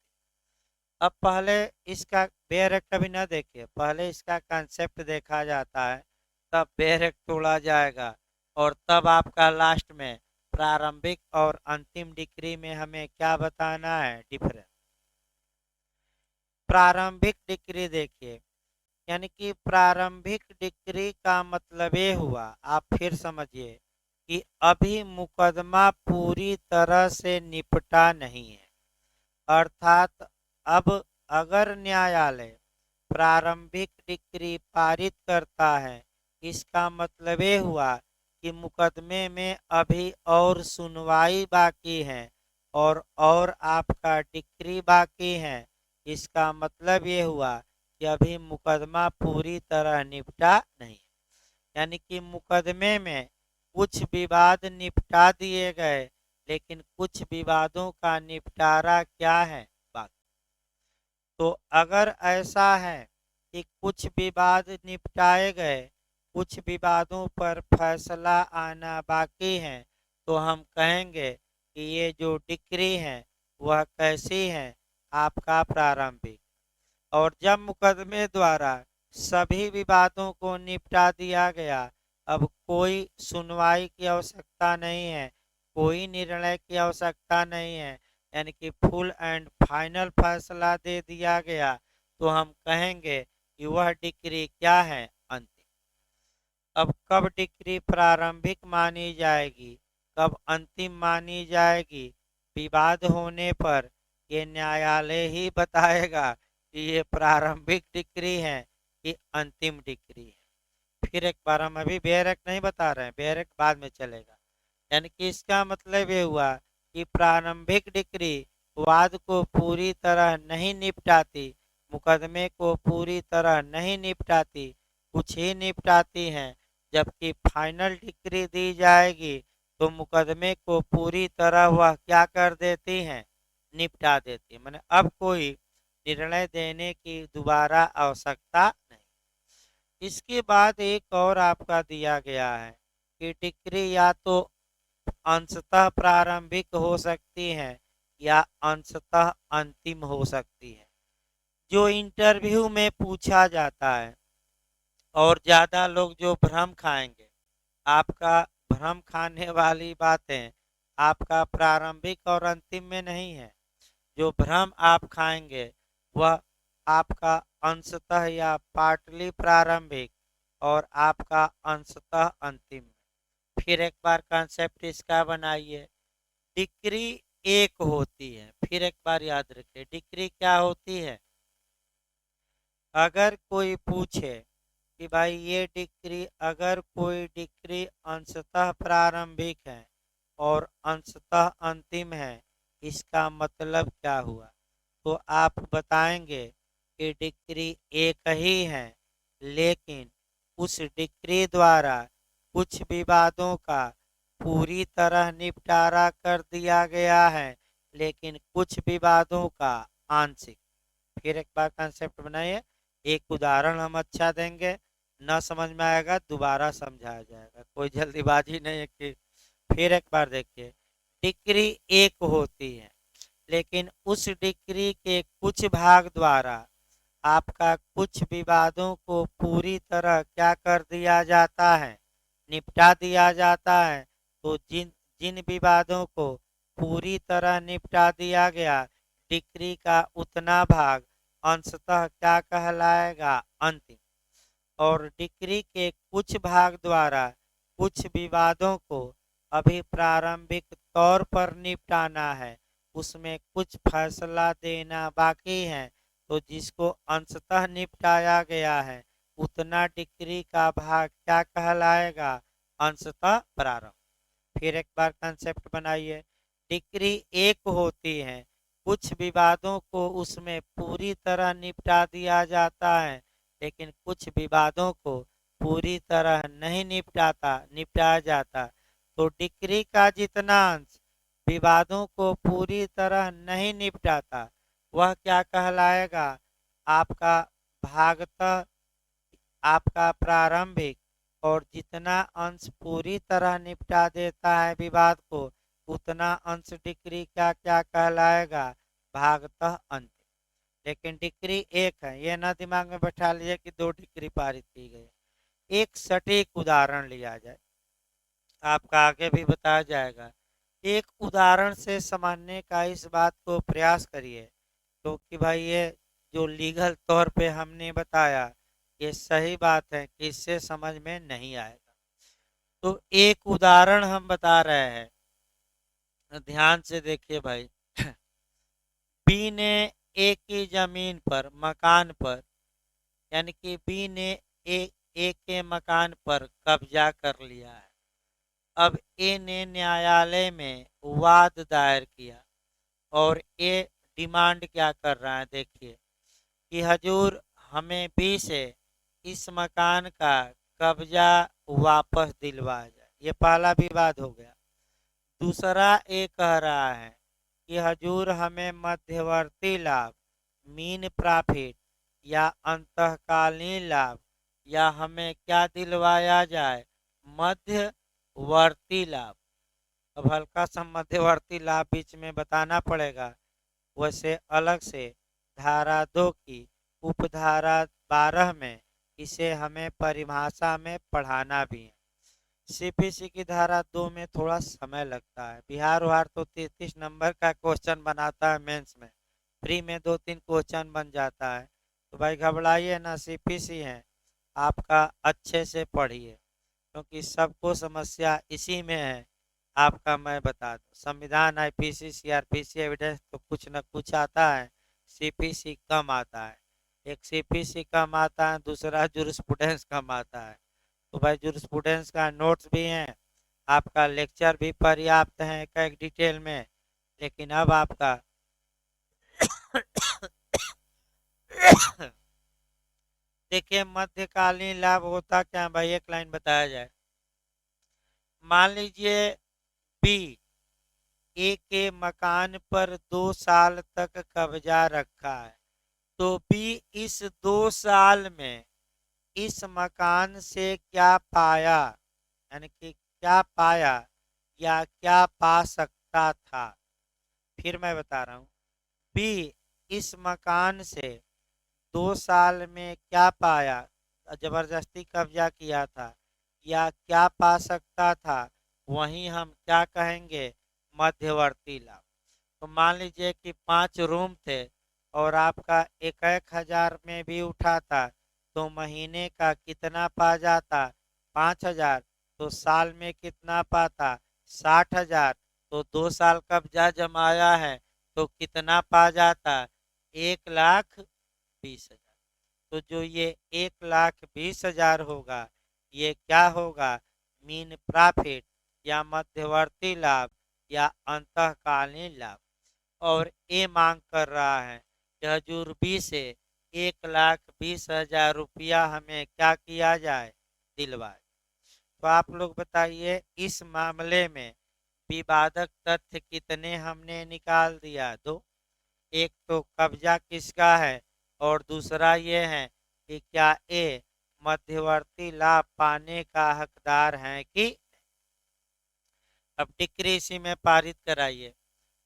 अब पहले इसका बेयरक कभी ना देखिए, पहले इसका कंसेप्ट देखा जाता है, तब बेयरक तोड़ा जाएगा, और तब आपका लास्ट में प्रारंभिक और अंतिम डिग्री में हमें क्या बताना है, डिफरेंस। प्रारंभिक डिग्री देखिए, यानी कि प्रारंभिक डिग्री का मतलब ये हुआ, आप फिर समझिए, कि अभी मुकदमा पूरी तरह से निपटा नहीं है। अर्थात अब अगर न्यायालय प्रारंभिक डिग्री पारित करता है, इसका मतलब ये हुआ कि मुकदमे में अभी और सुनवाई बाकी है, और आपका डिग्री बाकी है। इसका मतलब ये हुआ कि अभी मुकदमा पूरी तरह निपटा नहीं, यानी कि मुकदमे में कुछ विवाद निपटा दिए गए, लेकिन कुछ विवादों का निपटारा क्या है, बाकी। तो अगर ऐसा है कि कुछ विवाद निपटाए गए, कुछ विवादों पर फैसला आना बाकी है, तो हम कहेंगे कि ये जो डिग्री है वह कैसी है, आपका प्रारंभिक। और जब मुकदमे द्वारा सभी विवादों को निपटा दिया गया, अब कोई सुनवाई की आवश्यकता नहीं है, कोई निर्णय की आवश्यकता नहीं है, यानी कि फुल एंड फाइनल फैसला दे दिया गया, तो हम कहेंगे कि वह डिग्री क्या है, अंतिम। अब कब डिग्री प्रारंभिक मानी जाएगी, कब अंतिम मानी जाएगी, विवाद होने पर ये न्यायालय ही बताएगा कि ये प्रारंभिक डिग्री है कि अंतिम डिग्री है। फिर एक बार, हम अभी बेयरक नहीं बता रहे हैं, बेयरक बाद में चलेगा। यानी कि इसका मतलब ये हुआ कि प्रारंभिक डिग्री वाद को पूरी तरह नहीं निपटाती, मुकदमे को पूरी तरह नहीं निपटाती, कुछ ही निपटाती हैं, जबकि फाइनल डिग्री दी जाएगी तो मुकदमे को पूरी तरह वह क्या कर देती हैं, निपटा देती है। मैंने अब कोई निर्णय देने की दोबारा आवश्यकता नहीं। इसके बाद एक और आपका दिया गया है कि डिग्री या तो अंशतः प्रारंभिक हो सकती है या अंशतः अंतिम हो सकती है। जो इंटरव्यू में पूछा जाता है और ज़्यादा लोग जो भ्रम खाएंगे, आपका भ्रम खाने वाली बातें आपका प्रारंभिक और अंतिम में नहीं है। जो भ्रम आप खाएंगे वह आपका अंशतः या पार्टली प्रारंभिक और आपका अंशतः अंतिम। फिर एक बार कंसेप्ट इसका बनाइए। डिग्री एक होती है, फिर एक बार याद रखिए डिग्री क्या होती है। अगर कोई पूछे कि भाई ये डिग्री, अगर कोई डिग्री अंशतः प्रारंभिक है और अंशतः अंतिम है, इसका मतलब क्या हुआ, तो आप बताएंगे कि डिग्री एक ही है, लेकिन उस डिग्री द्वारा कुछ विवादों का पूरी तरह निपटारा कर दिया गया है, लेकिन कुछ विवादों का आंशिक। फिर एक बार कंसेप्ट बनाइए। एक उदाहरण हम अच्छा देंगे, न समझ में आएगा दोबारा समझाया जाएगा, कोई जल्दीबाजी नहीं है कि। फिर एक बार देखिए, डिग्री एक होती है, लेकिन उस डिग्री के कुछ भाग द्वारा आपका कुछ विवादों को पूरी तरह क्या कर दिया जाता है, निपटा दिया जाता है। तो जिन जिन विवादों को पूरी तरह निपटा दिया गया, डिग्री का उतना भाग अंशतः क्या कहलाएगा, अंतिम। और डिग्री के कुछ भाग द्वारा कुछ विवादों को अभी प्रारंभिक तौर पर निपटाना है, उसमें कुछ फैसला देना बाकी है, तो जिसको अंशतः निपटाया गया है उतना डिग्री का भाग क्या कहलाएगा, अंशतः प्रारंभ। फिर एक बार कंसेप्ट बनाइए। डिग्री एक होती है, कुछ विवादों को उसमें पूरी तरह निपटा दिया जाता है, लेकिन कुछ विवादों को पूरी तरह नहीं निपटाया जाता। तो डिग्री का जितना अंश विवादों को पूरी तरह नहीं निपटाता, वह क्या कहलाएगा, आपका भागतः आपका प्रारंभिक। और जितना अंश पूरी तरह निपटा देता है विवाद को, उतना अंश डिग्री क्या क्या कहलाएगा, भागतः अंतिम। लेकिन डिग्री एक है, ये ना दिमाग में बैठा लीजिए कि 2 डिग्री पारित की गई। एक सटीक उदाहरण लिया जाए, आपका आगे भी बताया जाएगा। एक उदाहरण से समझने का इस बात को प्रयास करिए, क्योंकि भाई ये जो लीगल तौर पे हमने बताया ये सही बात है कि इससे समझ में नहीं आएगा। तो एक उदाहरण हम बता रहे हैं, ध्यान से देखिए भाई। बी ने ए की जमीन पर, मकान पर, यानी कि बी ने ए के मकान पर कब्जा कर लिया है। अब ए ने न्यायालय में वाद दायर किया और ए डिमांड क्या कर रहा है, देखिए कि हजूर हमें बी से इस मकान का कब्जा वापस दिलवाया जाए। ये पहला विवाद हो गया। दूसरा ए कह रहा है कि हजूर हमें मध्यवर्ती लाभ, मीन प्रॉफिट या अंतःकालीन लाभ, या हमें क्या दिलवाया जाए, मध्यवर्ती लाभ। अब हल्का सा मध्यवर्ती लाभ बीच में बताना पड़ेगा, वैसे अलग से धारा 2 की उपधारा 12 में इसे हमें परिभाषा में पढ़ाना भी है। सीपीसी की धारा 2 में थोड़ा समय लगता है, बिहार उहार तो 33 नंबर का क्वेश्चन बनाता है मेंस में, प्री में 2-3 क्वेश्चन बन जाता है। तो भाई घबराइए ना, सीपीसी है आपका, अच्छे से पढ़िए, क्योंकि सबको समस्या इसी में है। आपका मैं बता दूं, संविधान, आईपीसी, सीआरपीसी, एविडेंस तो कुछ न कुछ आता है, सीपीसी कम आता है। एक सीपीसी कम आता है, दूसरा जूरिस्प्रूडेंस कम आता है। तो भाई जूरिस्प्रूडेंस का नोट्स भी हैं, आपका लेक्चर भी पर्याप्त है एक एक डिटेल में। लेकिन अब आपका देखिए मध्यकालीन लाभ होता क्या भाई, एक लाइन बताया जाए। मान लीजिए बी ए के मकान पर 2 साल तक कब्जा रखा है, तो बी इस 2 साल में इस मकान से क्या पाया, यानी कि क्या पाया या क्या पा सकता था। फिर मैं बता रहा हूँ, बी इस मकान से 2 साल में क्या पाया, जबरदस्ती कब्जा किया था या क्या पा सकता था, वहीं हम क्या कहेंगे, मध्यवर्ती लाभ। तो मान लीजिए कि 5 रूम थे और आपका एक एक हजार में भी उठा था, तो महीने का कितना पा जाता, 5,000। तो साल में कितना पाता, 60,000। तो 2 साल कब्जा जमाया है तो कितना पा जाता, 1,20,000। तो जो ये 1,20,000 होगा, ये क्या होगा, मीन प्रॉफिट या मध्यवर्ती लाभ या अंतःकालीन लाभ। और ये मांग कर रहा है कि हजूर बी से 1,20,000 रुपया हमें क्या किया जाए, दिलवाए। तो आप लोग बताइए, इस मामले में विवादक तथ्य कितने हमने निकाल दिया, दो। एक तो कब्जा किसका है और दूसरा ये है कि क्या ये मध्यवर्ती लाभ पाने का हकदार है कि। अब डिक्री इसी में पारित कराइए।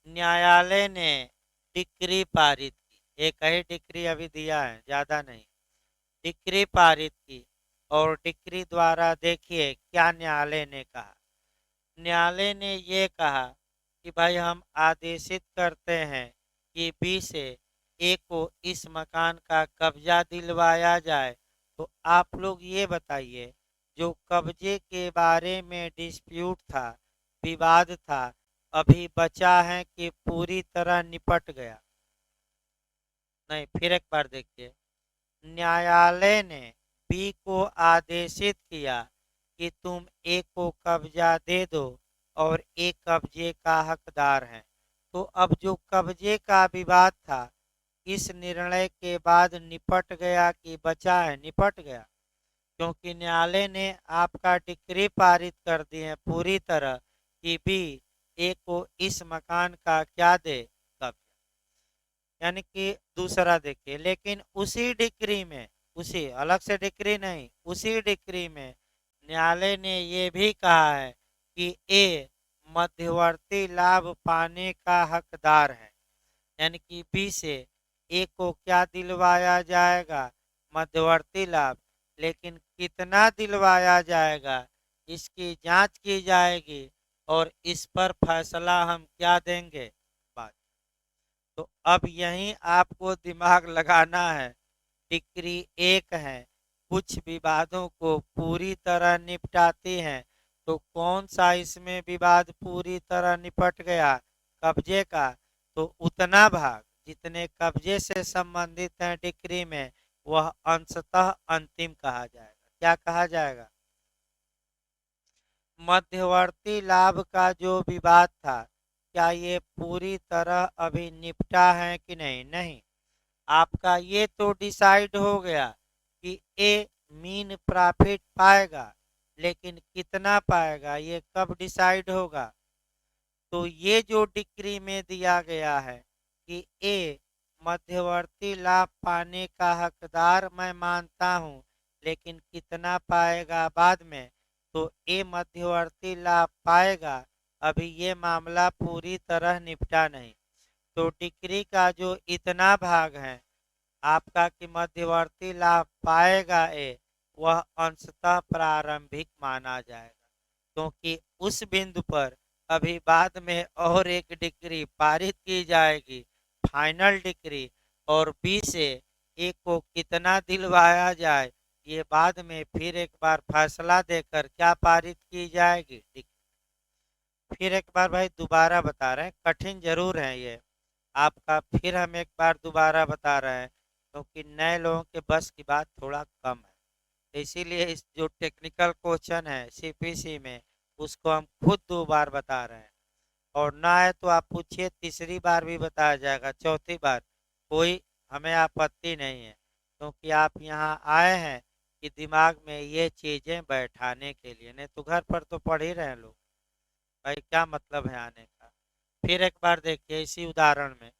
न्यायालय ने डिक्री पारित की, एक ही डिक्री अभी दिया है, ज्यादा नहीं, डिक्री पारित की। और डिक्री द्वारा देखिए क्या न्यायालय ने कहा। न्यायालय ने ये कहा कि भाई हम आदेशित करते हैं कि बी से ए को इस मकान का कब्जा दिलवाया जाए। तो आप लोग ये बताइए, जो कब्जे के बारे में डिस्प्यूट था, विवाद था, अभी बचा है कि पूरी तरह निपट गया। नहीं, फिर एक बार देखिए। न्यायालय ने बी को आदेशित किया कि तुम ए को कब्जा दे दो और ए कब्जे का हकदार है। तो अब जो कब्जे का विवाद था, इस निर्णय के बाद निपट गया कि बचा है, निपट गया। क्योंकि न्यायालय ने आपका डिक्री पारित कर दी है पूरी तरह कि बी ए को इस मकान का क्या दे, कब्जा। यानी कि दूसरा देखिए, लेकिन उसी डिक्री में, उसी अलग से डिक्री नहीं, उसी डिक्री में न्यायालय ने ये भी कहा है कि ए मध्यवर्ती लाभ पाने का हकदार है। यानी कि बी से ए को क्या दिलवाया जाएगा, मध्यवर्ती लाभ। लेकिन कितना दिलवाया जाएगा, इसकी जांच की जाएगी और इस पर फैसला हम क्या देंगे, बात। तो अब यहीं आपको दिमाग लगाना है। डिक्री एक है, कुछ विवादों को पूरी तरह निपटाती है। तो कौन सा इसमें विवाद पूरी तरह निपट गया, कब्जे का। तो उतना भाग जितने कब्जे से संबंधित हैं डिक्री में, वह अंशतः अंतिम कहा जाएगा। क्या कहा जाएगा, मध्यवर्ती लाभ का जो विवाद था, क्या ये पूरी तरह अभी निपटा है कि नहीं, नहीं। आपका ये तो डिसाइड हो गया कि ए मीन प्रॉफिट पाएगा, लेकिन कितना पाएगा ये कब डिसाइड होगा। तो ये जो डिक्री में दिया गया है कि ए मध्यवर्ती लाभ पाने का हकदार मैं मानता हूँ, लेकिन कितना पाएगा बाद में। तो ए मध्यवर्ती लाभ पाएगा, अभी ये मामला पूरी तरह निपटा नहीं। तो डिक्री का जो इतना भाग है आपका कि मध्यवर्ती लाभ पाएगा ए, वह अंशतः प्रारंभिक माना जाएगा। क्योंकि उस बिंदु पर अभी बाद में और एक डिक्री पारित की जाएगी, फाइनल डिक्री। और बी से ए को कितना दिलवाया जाए, ये बाद में फिर एक बार फैसला देकर क्या पारित की जाएगी, फिर एक बार भाई दोबारा बता रहे हैं, कठिन जरूर है ये आपका, फिर हम एक बार दोबारा बता रहे हैं क्योंकि नए लोगों के बस की बात थोड़ा कम है। तो इसीलिए इस जो टेक्निकल क्वेश्चन है सीपीसी में, उसको हम खुद 2 बार बता रहे हैं। और ना है तो आप पूछिए, तीसरी बार भी बताया जाएगा, चौथी बार, कोई हमें आपत्ति नहीं है। क्योंकि आप यहाँ आए हैं कि दिमाग में ये चीज़ें बैठाने के लिए, नहीं तो घर पर तो पढ़ ही रहे हैं लोग। भाई क्या मतलब है आने का। फिर एक बार देखिए इसी उदाहरण में,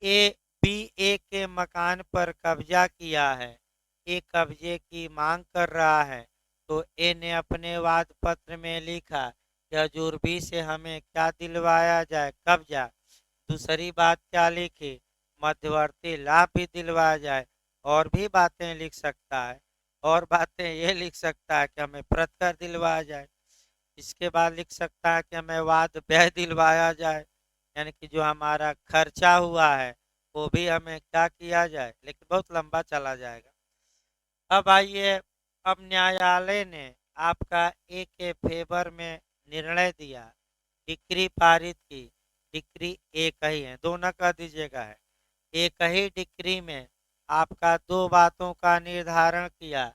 ए बी ए के मकान पर कब्जा किया है, ए कब्जे की मांग कर रहा है। तो ए ने अपने वाद पत्र में लिखा कि हजूर बी से हमें क्या दिलवाया जाए, कब्जा। दूसरी बात क्या लिखी, मध्यवर्ती लाभ भी दिलवाया जाए, और भी बातें लिख सकता है। और बातें ये लिख सकता है कि हमें प्रतिकर दिलवाया जाए। इसके बाद लिख सकता है कि हमें वाद व्यय दिलवाया जाए, यानी कि जो हमारा खर्चा हुआ है वो भी हमें क्या किया जाए, लेकिन बहुत लंबा चला जाएगा। अब आइए, अब न्यायालय ने आपका ए के फेवर में निर्णय दिया, डिक्री पारित की। डिक्री एक ही है, दोनों कह दीजिएगा है। एक ही डिक्री में आपका दो बातों का निर्धारण किया।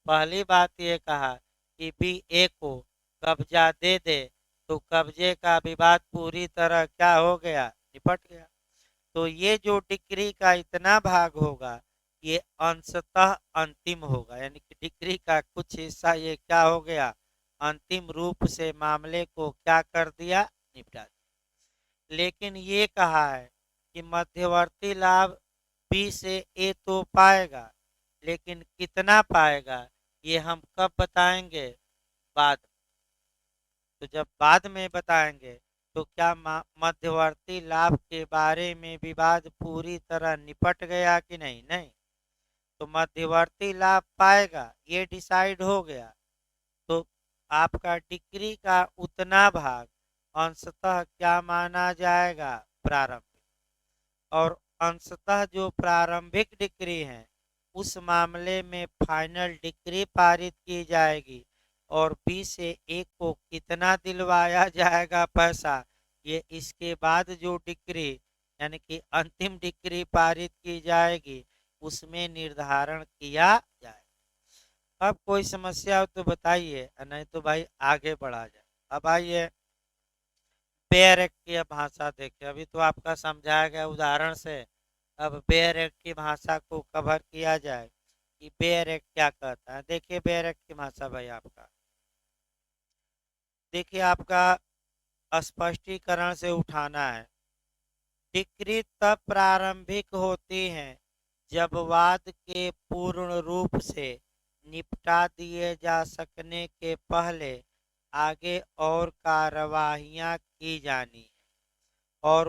पहली बात ये कहा कि बी ए को कब्जा दे दे, तो कब्जे का विवाद पूरी तरह क्या हो गया, निपट गया। तो ये जो डिक्री का इतना भाग होगा ये अंशतः अंतिम होगा, यानी कि डिक्री का कुछ हिस्सा ये क्या हो गया, अंतिम रूप से मामले को क्या कर दिया, निपटा दिया। लेकिन ये कहा है कि मध्यवर्ती लाभ बी से ए तो पाएगा, लेकिन कितना पाएगा ये हम कब बताएंगे, बाद। तो जब बाद में बताएंगे तो क्या मध्यवर्ती लाभ के बारे में विवाद पूरी तरह निपट गया कि नहीं, नहीं। तो मध्यवर्ती लाभ पाएगा ये डिसाइड हो गया, तो आपका डिक्री का उतना भाग अंशतः क्या माना जाएगा, प्रारंभिक। और अंशतः जो प्रारंभिक डिक्री है उस मामले में फाइनल डिक्री पारित की जाएगी, और बी से ए को कितना दिलवाया जाएगा पैसा, ये इसके बाद जो डिक्री यानी कि अंतिम डिक्री पारित की जाएगी उसमें निर्धारण किया जाए। अब कोई समस्या हो तो बताइए, नहीं तो भाई आगे बढ़ा जाए। अब आइए बेयर एक्ट की भाषा देखिए। अभी तो आपका समझाया गया उदाहरण से, अब बेयर एक्ट की भाषा को कवर किया जाए कि बेयर एक्ट क्या कहता है। देखिए बेयर एक्ट की भाषा भाई आपका, देखिए आपका स्पष्टीकरण से उठाना है। डिक्री तब प्रारंभिक होती है जब वाद के पूर्ण रूप से निपटा दिए जा सकने के पहले आगे और कार्यवाहियां की जानी है, और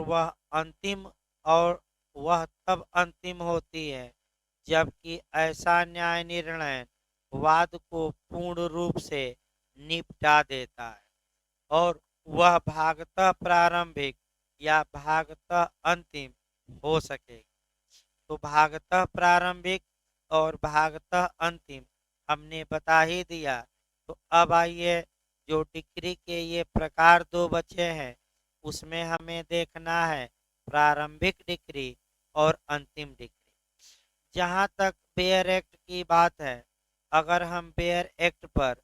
वह तब अंतिम होती है जबकि ऐसा न्याय निर्णय वाद को पूर्ण रूप से निपटा देता है, और वह भागतः प्रारंभिक या भागतः अंतिम हो सकेगी। तो भागतः प्रारंभिक और भागतः अंतिम हमने बता ही दिया। तो अब आइए, जो डिक्री के ये प्रकार दो बचे हैं उसमें हमें देखना है प्रारंभिक डिक्री और अंतिम डिक्री। जहाँ तक बेयर एक्ट की बात है, अगर हम बेयर एक्ट पर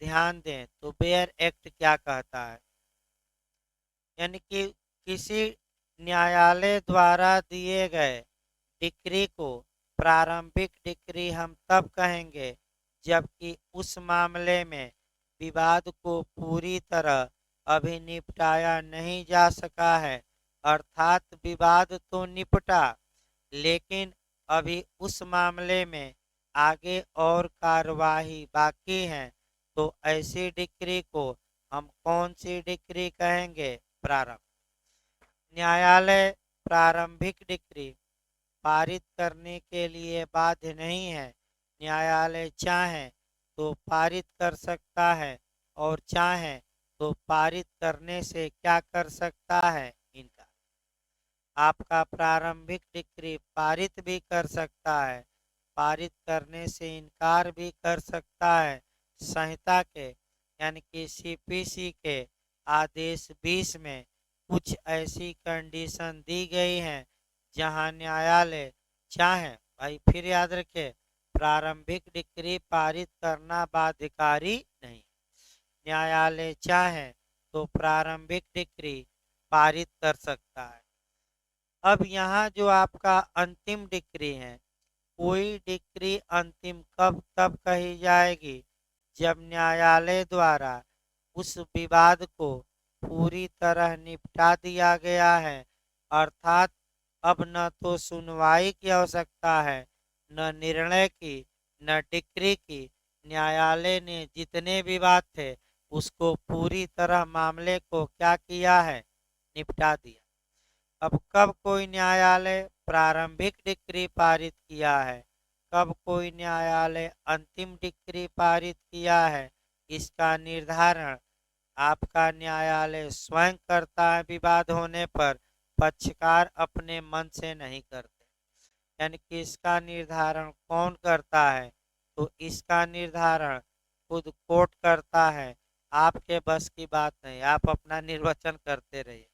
ध्यान दें तो बेयर एक्ट क्या कहता है, यानी कि किसी न्यायालय द्वारा दिए गए डिक्री को प्रारंभिक डिक्री हम तब कहेंगे जबकि उस मामले में विवाद को पूरी तरह अभी निपटाया नहीं जा सका है, अर्थात विवाद तो निपटा लेकिन अभी उस मामले में आगे और कार्यवाही बाकी है। तो ऐसी डिक्री को हम कौन सी डिक्री कहेंगे, प्रारंभ। न्यायालय प्रारंभिक डिक्री पारित करने के लिए बाध्य नहीं है। न्यायालय चाहे तो पारित कर सकता है, और चाहे तो पारित करने से क्या कर सकता है, इनकार। आपका प्रारंभिक डिक्री पारित भी कर सकता है, पारित करने से इनकार भी कर सकता है। संहिता के यानी कि सीपीसी के आदेश 20 में कुछ ऐसी कंडीशन दी गई हैं जहां न्यायालय चाहे, भाई फिर याद रखें, प्रारंभिक डिक्री पारित करना बाध्यकारी नहीं। न्यायालय चाहे तो प्रारंभिक डिक्री पारित कर सकता है। अब यहाँ जो आपका अंतिम डिक्री है, कोई डिक्री अंतिम कब तब कही जाएगी जब न्यायालय द्वारा उस विवाद को पूरी तरह निपटा दिया गया है, अर्थात अब न तो सुनवाई की आवश्यकता है, न निर्णय की, न डिक्री की। न्यायालय ने जितने विवाद थे उसको पूरी तरह मामले को क्या किया है, निपटा दिया। अब कब कोई न्यायालय प्रारंभिक डिक्री पारित किया है, कब कोई न्यायालय अंतिम डिक्री पारित किया है, इसका निर्धारण आपका न्यायालय स्वयं करता है। विवाद होने पर पक्षकार अपने मन से नहीं करते, यानी कि इसका निर्धारण कौन करता है, तो इसका निर्धारण खुद कोर्ट करता है। आपके बस की बात नहीं, आप अपना निर्वचन करते रहिए।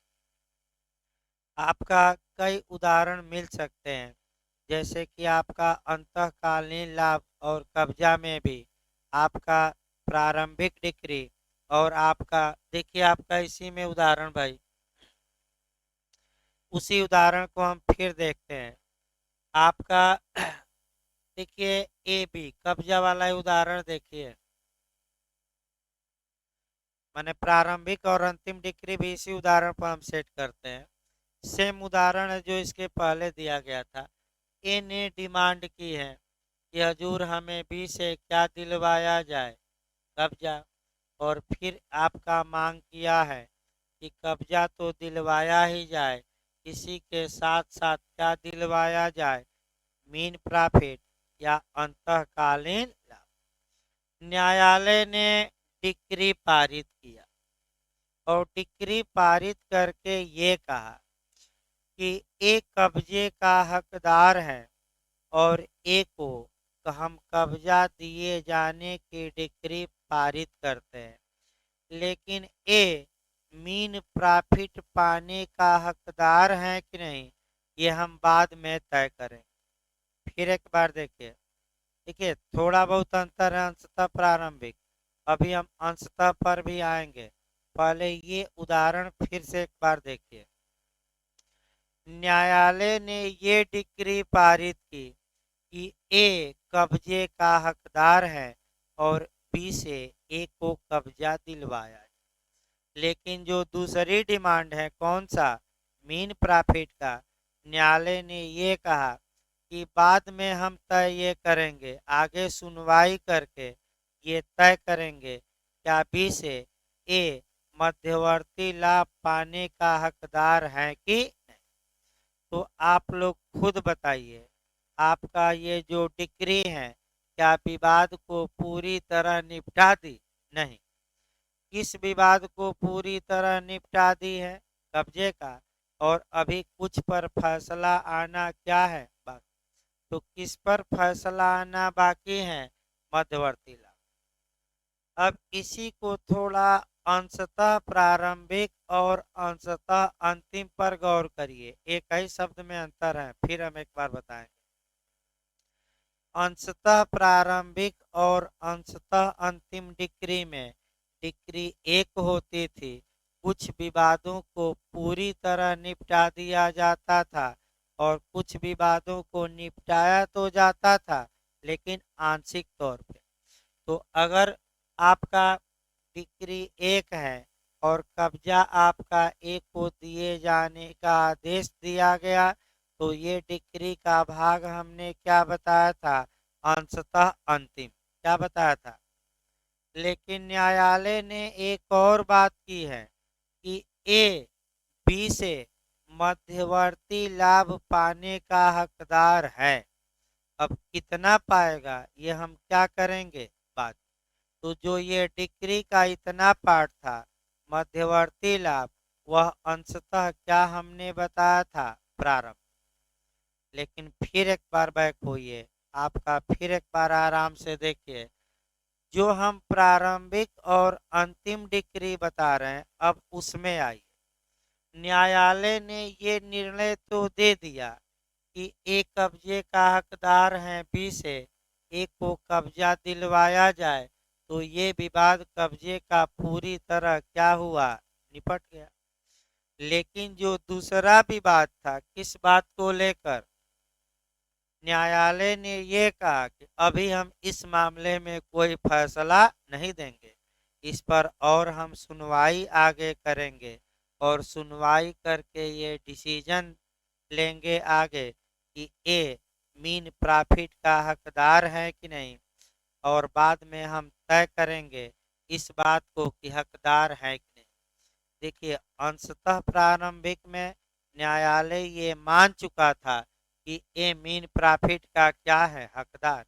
आपका कई उदाहरण मिल सकते हैं, जैसे कि आपका अंतःकालीन लाभ और कब्जा में भी आपका प्रारंभिक डिक्री और आपका, देखिए आपका इसी में उदाहरण भाई, उसी उदाहरण को हम फिर देखते हैं। आपका देखिए ए बी कब्जा वाला उदाहरण देखिए, माने प्रारंभिक और अंतिम डिक्री भी इसी उदाहरण पर हम सेट करते हैं। सेम उदाहरण है जो इसके पहले दिया गया था। ए ने डिमांड की है कि हजूर हमें बी से क्या दिलवाया जाए, कब्जा, और फिर आपका मांग किया है कि कब्जा तो दिलवाया ही जाए, इसी के साथ साथ क्या दिलवाया जाए, मीन प्रॉफिट या अंतःकालीन लाभ। न्यायालय ने डिक्री पारित किया और डिक्री पारित करके ये कहा कि एक कब्जे का हकदार है और ए को हम कब्जा दिए जाने की डिक्री पारित करते हैं, लेकिन ए मीन प्रॉफिट पाने का हकदार है कि नहीं, ये हम बाद में तय करें। फिर एक बार देखिए, देखिए थोड़ा बहुत अंतर है अंशतः प्रारंभिक, अभी हम अंशतः पर भी आएंगे, पहले ये उदाहरण फिर से एक बार देखिए। न्यायालय ने ये डिक्री पारित की कि ए कब्जे का हकदार है और बी से ए को कब्जा दिलवाया, लेकिन जो दूसरी डिमांड है कौन सा, मीन प्रॉफिट का, न्यायालय ने ये कहा कि बाद में हम तय ये करेंगे, आगे सुनवाई करके ये तय करेंगे क्या बी से ए मध्यवर्ती लाभ पाने का हकदार है कि नहीं। तो आप लोग खुद बताइए, आपका ये जो डिक्री है क्या विवाद को पूरी तरह निपटा दी, नहीं। किस विवाद को पूरी तरह निपटा दी है, कब्जे का, और अभी कुछ पर फैसला आना क्या है बाकी, तो किस पर फैसला आना बाकी है, मध्यवर्ती लाभ। अब इसी को थोड़ा अंशतः प्रारंभिक और अंशतः अंतिम पर गौर करिए, एक ही शब्द में अंतर है, फिर हम एक बार बताएंगे। अंशतः प्रारंभिक और अंशतः अंतिम डिक्री में डिक्री एक होती थी, कुछ विवादों को पूरी तरह निपटा दिया जाता था और कुछ विवादों को निपटाया तो जाता था लेकिन आंशिक तौर पे। तो अगर आपका डिक्री एक है और कब्जा आपका एक को दिए जाने का आदेश दिया गया, तो ये डिक्री का भाग हमने क्या बताया था, अंशतः अंतिम, क्या बताया था। लेकिन न्यायालय ने एक और बात की है कि ए बी से मध्यवर्ती लाभ पाने का हकदार है। अब कितना पाएगा ये हम क्या करेंगे बात। तो जो ये डिक्री का इतना पार्ट था मध्यवर्ती लाभ, वह अंशतः क्या हमने बताया था, प्रारंभ। लेकिन फिर एक बार बैक होइए, आपका फिर एक बार आराम से देखिए, जो हम प्रारंभिक और अंतिम डिक्री बता रहे हैं अब उसमें आइए। न्यायालय ने ये निर्णय तो दे दिया कि एक कब्जे का हकदार है बी से एक को कब्जा दिलवाया जाए, तो ये विवाद कब्जे का पूरी तरह क्या हुआ, निपट गया। लेकिन जो दूसरा विवाद था किस बात को लेकर, न्यायालय ने ये कहा कि अभी हम इस मामले में कोई फैसला नहीं देंगे, इस पर और हम सुनवाई आगे करेंगे और सुनवाई करके ये डिसीजन लेंगे आगे कि ए मीन प्रॉफिट का हकदार है कि नहीं, और बाद में हम तय करेंगे इस बात को कि हकदार है कि नहीं। देखिए अंशतः प्रारंभिक में न्यायालय ये मान चुका था कि ए मीन प्रॉफिट का क्या है हकदार।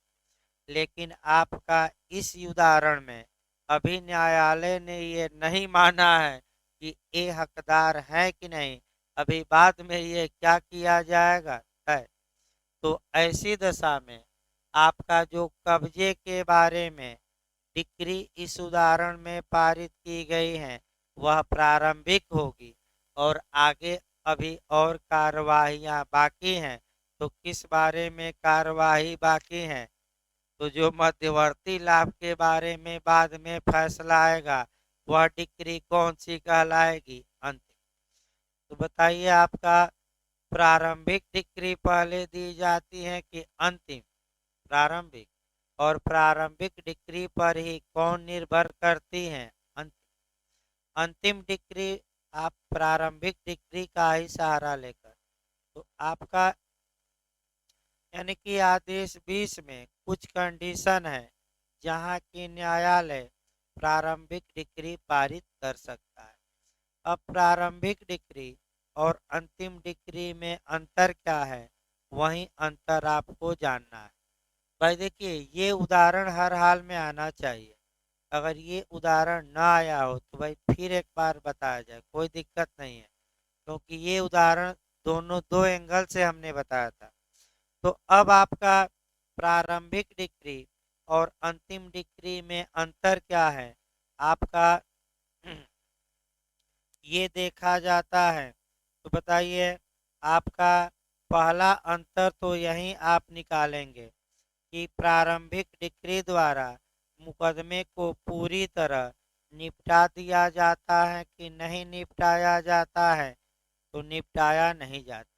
लेकिन आपका इस उदाहरण में अभी न्यायालय ने ये नहीं माना है कि ए हकदार है कि नहीं, अभी बाद में ये क्या किया जाएगा है। तो ऐसी दशा में आपका जो कब्जे के बारे में डिक्री इस उदाहरण में पारित की गई है वह प्रारंभिक होगी और आगे अभी और कार्यवाहियां बाकी हैं। तो किस बारे में कार्यवाही बाकी है? तो जो मध्यवर्ती लाभ के बारे में बाद में फैसला आएगा वह डिक्री कौन सी कहलाएगी? अंतिम। तो बताइए आपका प्रारंभिक डिक्री पहले दी जाती है कि अंतिम? प्रारंभिक। और प्रारंभिक डिक्री पर ही कौन निर्भर करती है? अंतिम। अंतिम डिक्री आप प्रारंभिक डिक्री का ही सहारा लेकर। तो आपका यानी कि आदेश 20 में कुछ कंडीशन है जहां की न्यायालय प्रारंभिक डिक्री पारित कर सकता है। अब प्रारंभिक डिक्री और अंतिम डिक्री में अंतर क्या है, वही अंतर आपको जानना है। भाई देखिए, ये उदाहरण हर हाल में आना चाहिए। अगर ये उदाहरण ना आया हो तो भाई फिर एक बार बताया जाए, कोई दिक्कत नहीं है, क्योंकि ये उदाहरण दोनों दो एंगल से हमने बताया था। तो अब आपका प्रारंभिक डिक्री और अंतिम डिक्री में अंतर क्या है आपका ये देखा जाता है। तो बताइए, आपका पहला अंतर तो यही आप निकालेंगे कि प्रारंभिक डिक्री द्वारा मुकदमे को पूरी तरह निपटा दिया जाता है कि नहीं निपटाया जाता है? तो निपटाया नहीं जाता।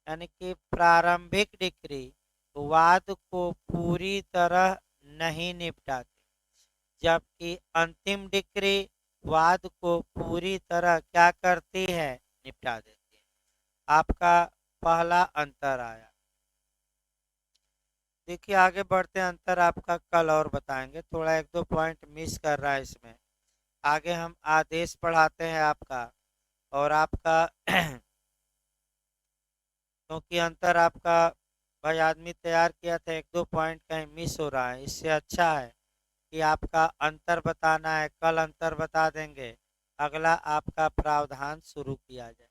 यानी कि प्रारंभिक डिक्री वाद को पूरी तरह नहीं निपटाती, जबकि अंतिम डिक्री वाद को पूरी तरह क्या करती है? निपटा देती है। आपका पहला अंतर आया। देखिए आगे बढ़ते हैं, अंतर आपका कल और बताएंगे, थोड़ा एक दो पॉइंट मिस कर रहा है इसमें। आगे हम आदेश पढ़ाते हैं आपका, और आपका क्योंकि अंतर आपका भाई आदमी तैयार किया था, एक दो पॉइंट कहीं मिस हो रहा है, इससे अच्छा है कि आपका अंतर बताना है, कल अंतर बता देंगे, अगला आपका प्रावधान शुरू किया जाए।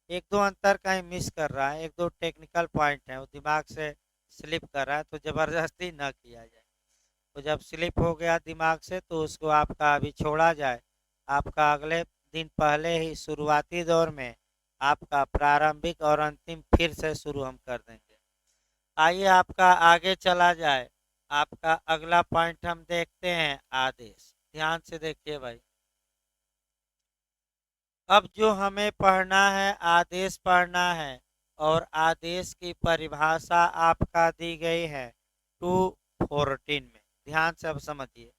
एक दो अंतर कहीं मिस कर रहा है, एक दो टेक्निकल पॉइंट है वो दिमाग से स्लिप कर रहा है, तो ज़बरदस्ती न किया जाए। तो जब स्लिप हो गया दिमाग से तो उसको आपका अभी छोड़ा जाए। आपका अगले दिन पहले ही शुरुआती दौर में आपका प्रारंभिक और अंतिम फिर से शुरू हम कर देंगे। आइए आपका आगे चला जाए। आपका अगला पॉइंट हम देखते हैं, आदेश। ध्यान से देखिए भाई, अब जो हमें पढ़ना है आदेश पढ़ना है, और आदेश की परिभाषा आपका दी गई है 214 में। ध्यान से अब समझिए,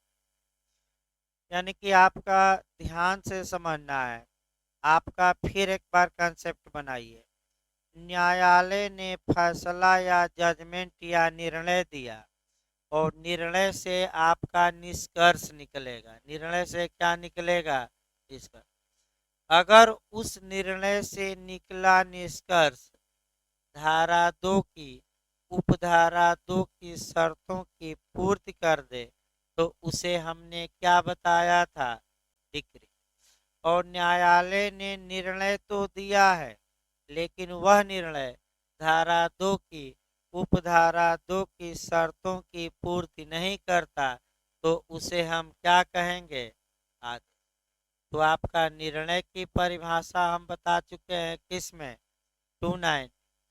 यानी कि आपका ध्यान से समझना है। आपका फिर एक बार कंसेप्ट बनाइए। न्यायालय ने फैसला या जजमेंट या निर्णय दिया, और निर्णय से आपका निष्कर्ष निकलेगा। निर्णय से क्या निकलेगा? निष्कर्ष। अगर उस निर्णय से निकला निष्कर्ष धारा 2 की उपधारा 2 की शर्तों की पूर्ति कर दे तो उसे हमने क्या बताया था? डिक्री। और न्यायालय ने निर्णय तो दिया है, लेकिन वह निर्णय धारा 2 की उपधारा 2 की शर्तों की पूर्ति नहीं करता, तो उसे हम क्या कहेंगे? आदेश। तो आपका निर्णय की परिभाषा हम बता चुके हैं किसमें? 29।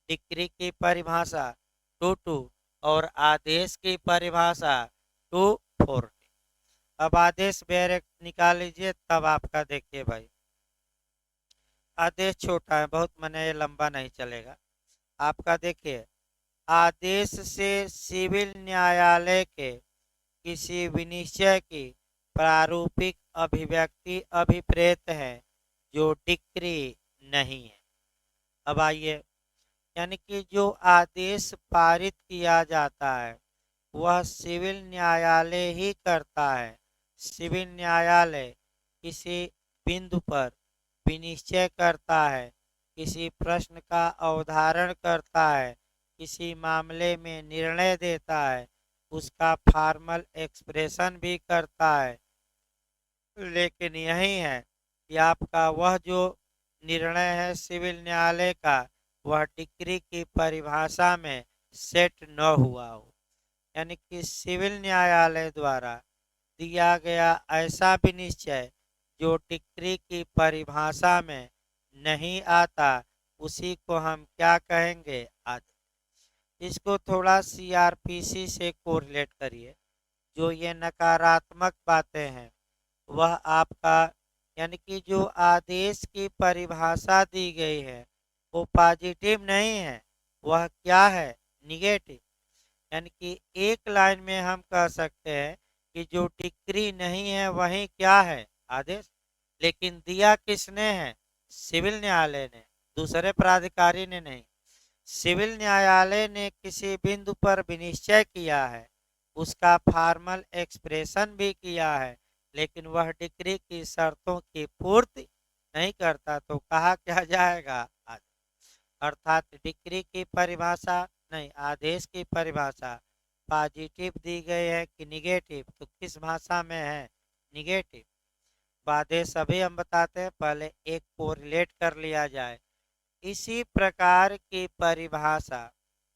डिक्री की परिभाषा 22, और आदेश की परिभाषा 240। अब आदेश बेर निकाल लीजिए, तब आपका देखिए भाई, आदेश छोटा है बहुत, मैंने ये लंबा नहीं चलेगा। आपका देखिए, आदेश से सिविल न्यायालय के किसी विनिश्चय की प्रारूपिक अभिव्यक्ति अभिप्रेत है जो डिक्री नहीं है। अब आइए, यानी कि जो आदेश पारित किया जाता है वह सिविल न्यायालय ही करता है। सिविल न्यायालय किसी बिंदु पर विनिश्चय करता है किसी प्रश्न का अवधारण करता है, किसी मामले में निर्णय देता है, उसका फॉर्मल एक्सप्रेशन भी करता है। लेकिन यही है कि आपका वह जो निर्णय है सिविल न्यायालय का, वह डिक्री की परिभाषा में सेट न हुआ हो, यानी कि सिविल न्यायालय द्वारा दिया गया ऐसा विनिश्चय जो डिक्री की परिभाषा में नहीं आता, उसी को हम क्या कहेंगे? आदेश। इसको थोड़ा सीआरपीसी से कोरिलेट करिए। जो ये नकारात्मक बातें हैं वह आपका, यानी कि जो आदेश की परिभाषा दी गई है वो पॉजिटिव नहीं है, वह क्या है? निगेटिव। यानी कि एक लाइन में हम कह सकते हैं कि जो डिक्री नहीं है वही क्या है? आदेश। लेकिन दिया किसने है? सिविल न्यायालय ने, दूसरे प्राधिकारी ने नहीं। सिविल न्यायालय ने किसी बिंदु पर विनिश्चय किया है, उसका फॉर्मल एक्सप्रेशन भी किया है, लेकिन वह डिक्री की शर्तों की पूर्ति नहीं करता, तो कहा क्या जाएगा? आदेश। अर्थात डिक्री की परिभाषा नहीं, आदेश की परिभाषा पॉजिटिव दी गई है कि निगेटिव, तो किस भाषा में है? निगेटिव। आदेश अभी हम बताते हैं, पहले एक को रिलेट कर लिया जाए। इसी प्रकार की परिभाषा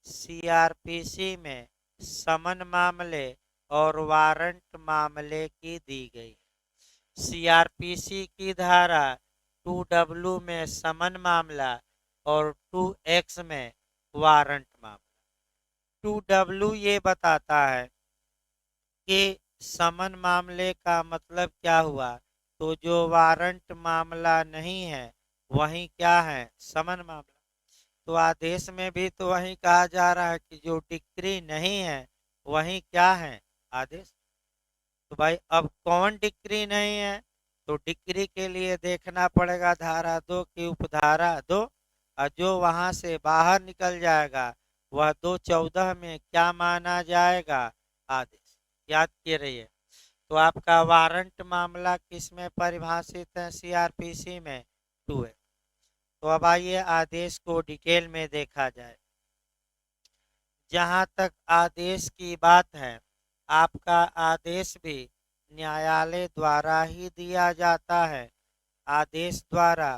सीआरपीसी में समन मामले और वारंट मामले की दी गई। सीआरपीसी की धारा 2W में समन मामला और 2X में वारंट मामला। 2W ये बताता है कि समन मामले का मतलब क्या हुआ, तो जो वारंट मामला नहीं है वही क्या है? समन मामला। तो आदेश में भी तो वही कहा जा रहा है कि जो डिक्री नहीं है वही क्या है? आदेश। तो भाई अब कौन डिक्री नहीं है? तो डिक्री के लिए देखना पड़ेगा धारा 2 की उपधारा 2, और जो वहां से बाहर निकल जाएगा वह 214 में क्या माना जाएगा? आदेश। याद किए रहिए। तो आपका वारंट मामला किस में परिभाषित है? सीआरपीसी में 2 है। तो अब आइए आदेश को डिटेल में देखा जाए। जहां तक आदेश की बात है, आपका आदेश भी न्यायालय द्वारा ही दिया जाता है। आदेश द्वारा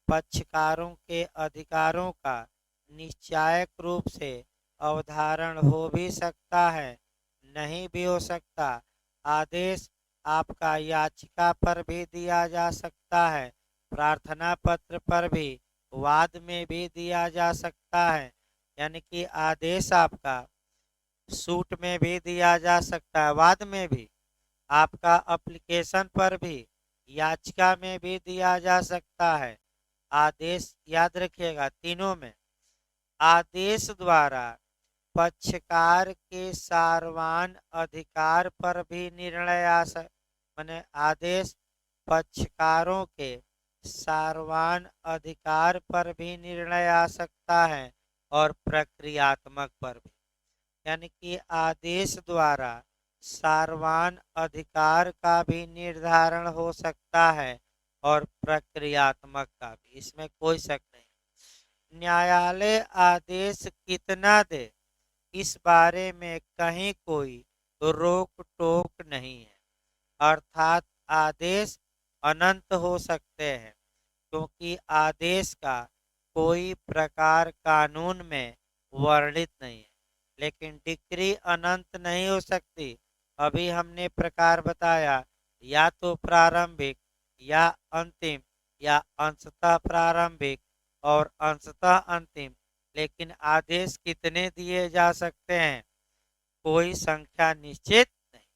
पक्षकारों के अधिकारों का निश्चायक रूप से अवधारण हो भी सकता है, नहीं भी हो सकता। आदेश आपका याचिका पर भी दिया जा सकता है, प्रार्थना पत्र पर भी, वाद में भी दिया जा सकता है। यानी कि आदेश आपका सूट में भी दिया जा सकता है, वाद में भी, आपका एप्लीकेशन पर भी, याचिका में भी दिया जा सकता है। आदेश याद रखिएगा तीनों में। आदेश द्वारा पक्षकार के सारवान अधिकार पर भी निर्णय माने आदेश पक्षकारों के सारवान अधिकार पर भी निर्णय आ सकता है और प्रक्रियात्मक पर भी। यानी कि आदेश द्वारा सारवान अधिकार का भी निर्धारण हो सकता है और प्रक्रियात्मक का भी, इसमें कोई शक नहीं। न्यायालय आदेश कितना दे, इस बारे में कहीं कोई रोक टोक नहीं है। अर्थात आदेश अनंत हो सकते हैं, क्योंकि आदेश का कोई प्रकार कानून में वर्णित नहीं है। लेकिन डिक्री अनंत नहीं हो सकती। अभी हमने प्रकार बताया, या तो प्रारंभिक या अंतिम या अंशतः प्रारंभिक और अंशतः अंतिम। लेकिन आदेश कितने दिए जा सकते हैं? कोई संख्या निश्चित नहीं।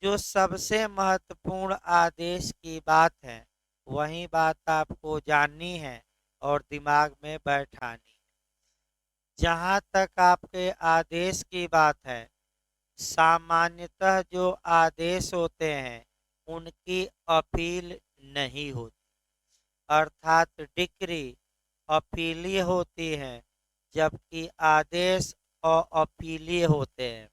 जो सबसे महत्वपूर्ण आदेश की बात है वही बात आपको जाननी है और दिमाग में बैठानी है। जहाँ तक आपके आदेश की बात है, सामान्यतः जो आदेश होते हैं उनकी अपील नहीं होती, अर्थात डिक्री अपीलीय होती है, जबकि आदेश अपीलीय होते हैं।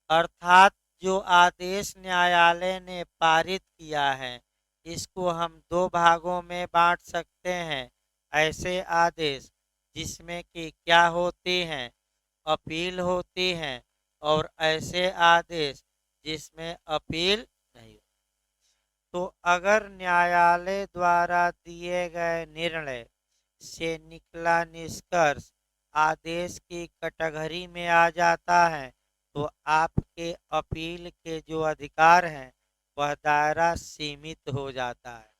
अर्थात जो आदेश न्यायालय ने पारित किया है, इसको हम दो भागों में बांट सकते हैं। ऐसे आदेश जिसमें कि क्या होती हैं, अपील होती हैं, और ऐसे आदेश जिसमें अपील नहीं। तो अगर न्यायालय द्वारा दिए गए निर्णय से निकला निष्कर्ष आदेश की कैटेगरी में आ जाता है, तो आपके अपील के जो अधिकार हैं वह दायरा सीमित हो जाता है।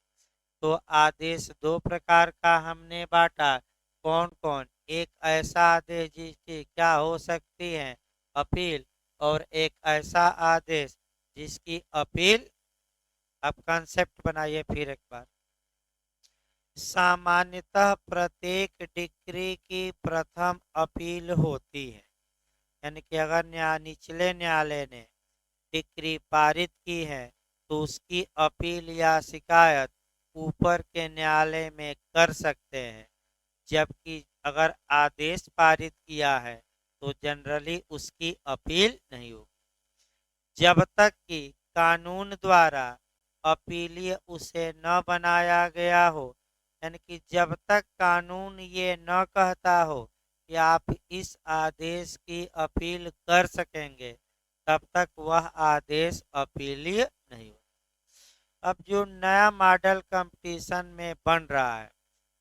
तो आदेश दो प्रकार का हमने बांटा, कौन कौन? एक ऐसा आदेश जिसकी क्या हो सकती है, अपील, और एक ऐसा आदेश जिसकी अपील। अब कॉन्सेप्ट बनाइए फिर एक बार। सामान्यतः प्रत्येक डिक्री की प्रथम अपील होती है, यानी कि अगर निचले न्यायालय ने डिक्री पारित की है तो उसकी अपील या शिकायत ऊपर के न्यायालय में कर सकते हैं। जबकि अगर आदेश पारित किया है तो जनरली उसकी अपील नहीं होगी जब तक कि कानून द्वारा अपीलीय उसे न बनाया गया हो। यानी कि जब तक कानून ये न कहता हो कि आप इस आदेश की अपील कर सकेंगे, तब तक वह आदेश अपीलीय नहीं हो। अब जो नया मॉडल कंपटीशन में बन रहा है,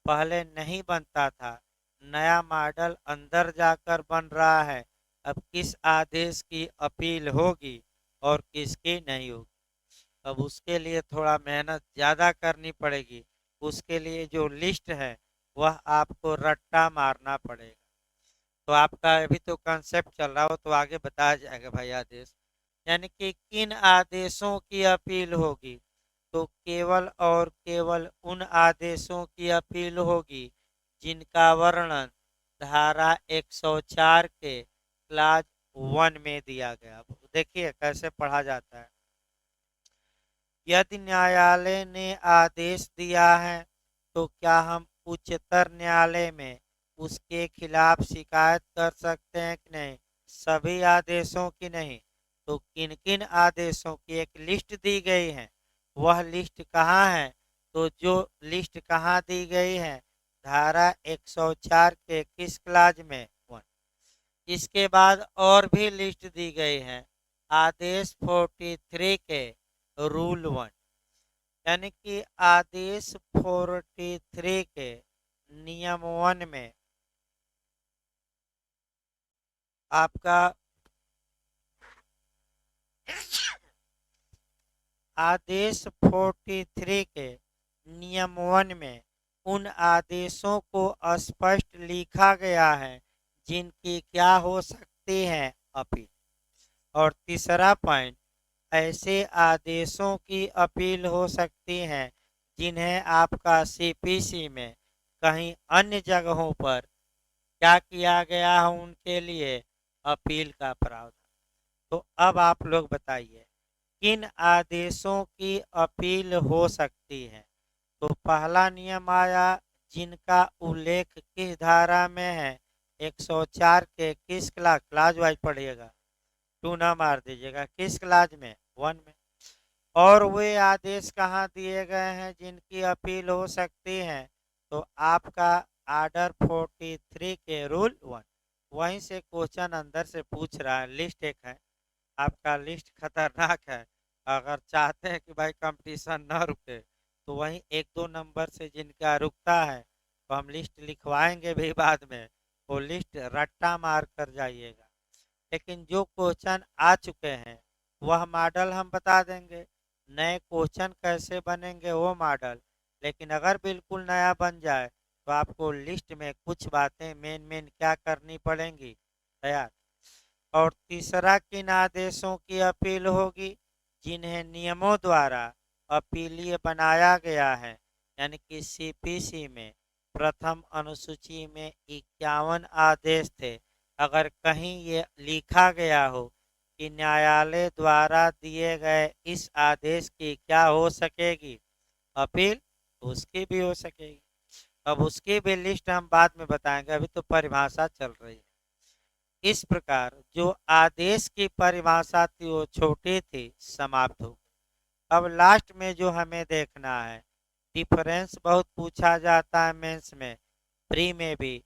पहले नहीं बनता था, नया मॉडल अंदर जाकर बन रहा है। अब किस आदेश की अपील होगी और किसकी नहीं होगी, अब उसके लिए थोड़ा मेहनत ज़्यादा करनी पड़ेगी। उसके लिए जो लिस्ट है वह आपको रट्टा मारना पड़ेगा। तो आपका अभी तो कंसेप्ट चल रहा हो तो आगे बताया जाएगा भाई आदेश, यानी कि किन आदेशों की अपील होगी। तो केवल और केवल उन आदेशों की अपील होगी जिनका वर्णन धारा 104 के क्लाज 1 में दिया गया। देखिए कैसे पढ़ा जाता है। यदि न्यायालय ने आदेश दिया है तो क्या हम उच्चतर न्यायालय में उसके खिलाफ शिकायत कर सकते हैं कि नहीं? सभी आदेशों की नहीं। तो किन किन आदेशों की एक लिस्ट दी गई है, वह लिस्ट कहाँ है? तो जो लिस्ट कहाँ दी गई है, धारा 104 के किस क्लाज में? 1। इसके बाद और भी लिस्ट दी गई है आदेश 43 के रूल 1, यानी कि आदेश 43 के नियम 1 में आपका आदेश 43 के नियम 1 में उन आदेशों को स्पष्ट लिखा गया है जिनकी क्या हो सकती है, अपील। और तीसरा पॉइंट, ऐसे आदेशों की अपील हो सकती है जिन्हें आपका सीपीसी में कहीं अन्य जगहों पर क्या किया गया है, उनके लिए अपील का प्रावधान। तो अब आप लोग बताइए किन आदेशों की अपील हो सकती है। तो पहला नियम आया जिनका उल्लेख किस धारा में है, 104 के किस क्लाज वाइज पढ़िएगा, 2 ना मार दीजिएगा, किस क्लाज में, 1 में। और वे आदेश कहाँ दिए गए हैं जिनकी अपील हो सकती है, तो आपका आर्डर 43 के रूल 1। वहीं से क्वेश्चन अंदर से पूछ रहा है, लिस्ट एक है, आपका लिस्ट खतरनाक है। अगर चाहते हैं कि भाई कंपटीशन न रुके तो वहीं 1-2 नंबर से जिनका रुकता है तो हम लिस्ट लिखवाएंगे भी बाद में, वो लिस्ट रट्टा मार कर जाइएगा। लेकिन जो क्वेश्चन आ चुके हैं वह मॉडल हम बता देंगे, नए क्वेश्चन कैसे बनेंगे वो मॉडल। लेकिन अगर बिल्कुल नया बन जाए तो आपको लिस्ट में कुछ बातें मेन मेन क्या करनी पड़ेंगी, तैयार। और तीसरा किन आदेशों की अपील होगी, जिन्हें नियमों द्वारा अपीलीय बनाया गया है, यानी कि सीपीसी में प्रथम अनुसूची में 51 आदेश थे। अगर कहीं ये लिखा गया हो कि न्यायालय द्वारा दिए गए इस आदेश की क्या हो सकेगी, अपील, तो उसकी भी हो सकेगी। अब उसकी भी लिस्ट हम बाद में बताएंगे, अभी तो परिभाषा चल रही है। इस प्रकार जो आदेश की परिभाषा थी वो छोटी थी, समाप्त हो। अब लास्ट में जो हमें देखना है डिफरेंस बहुत पूछा जाता है मेंस में, प्री में भी।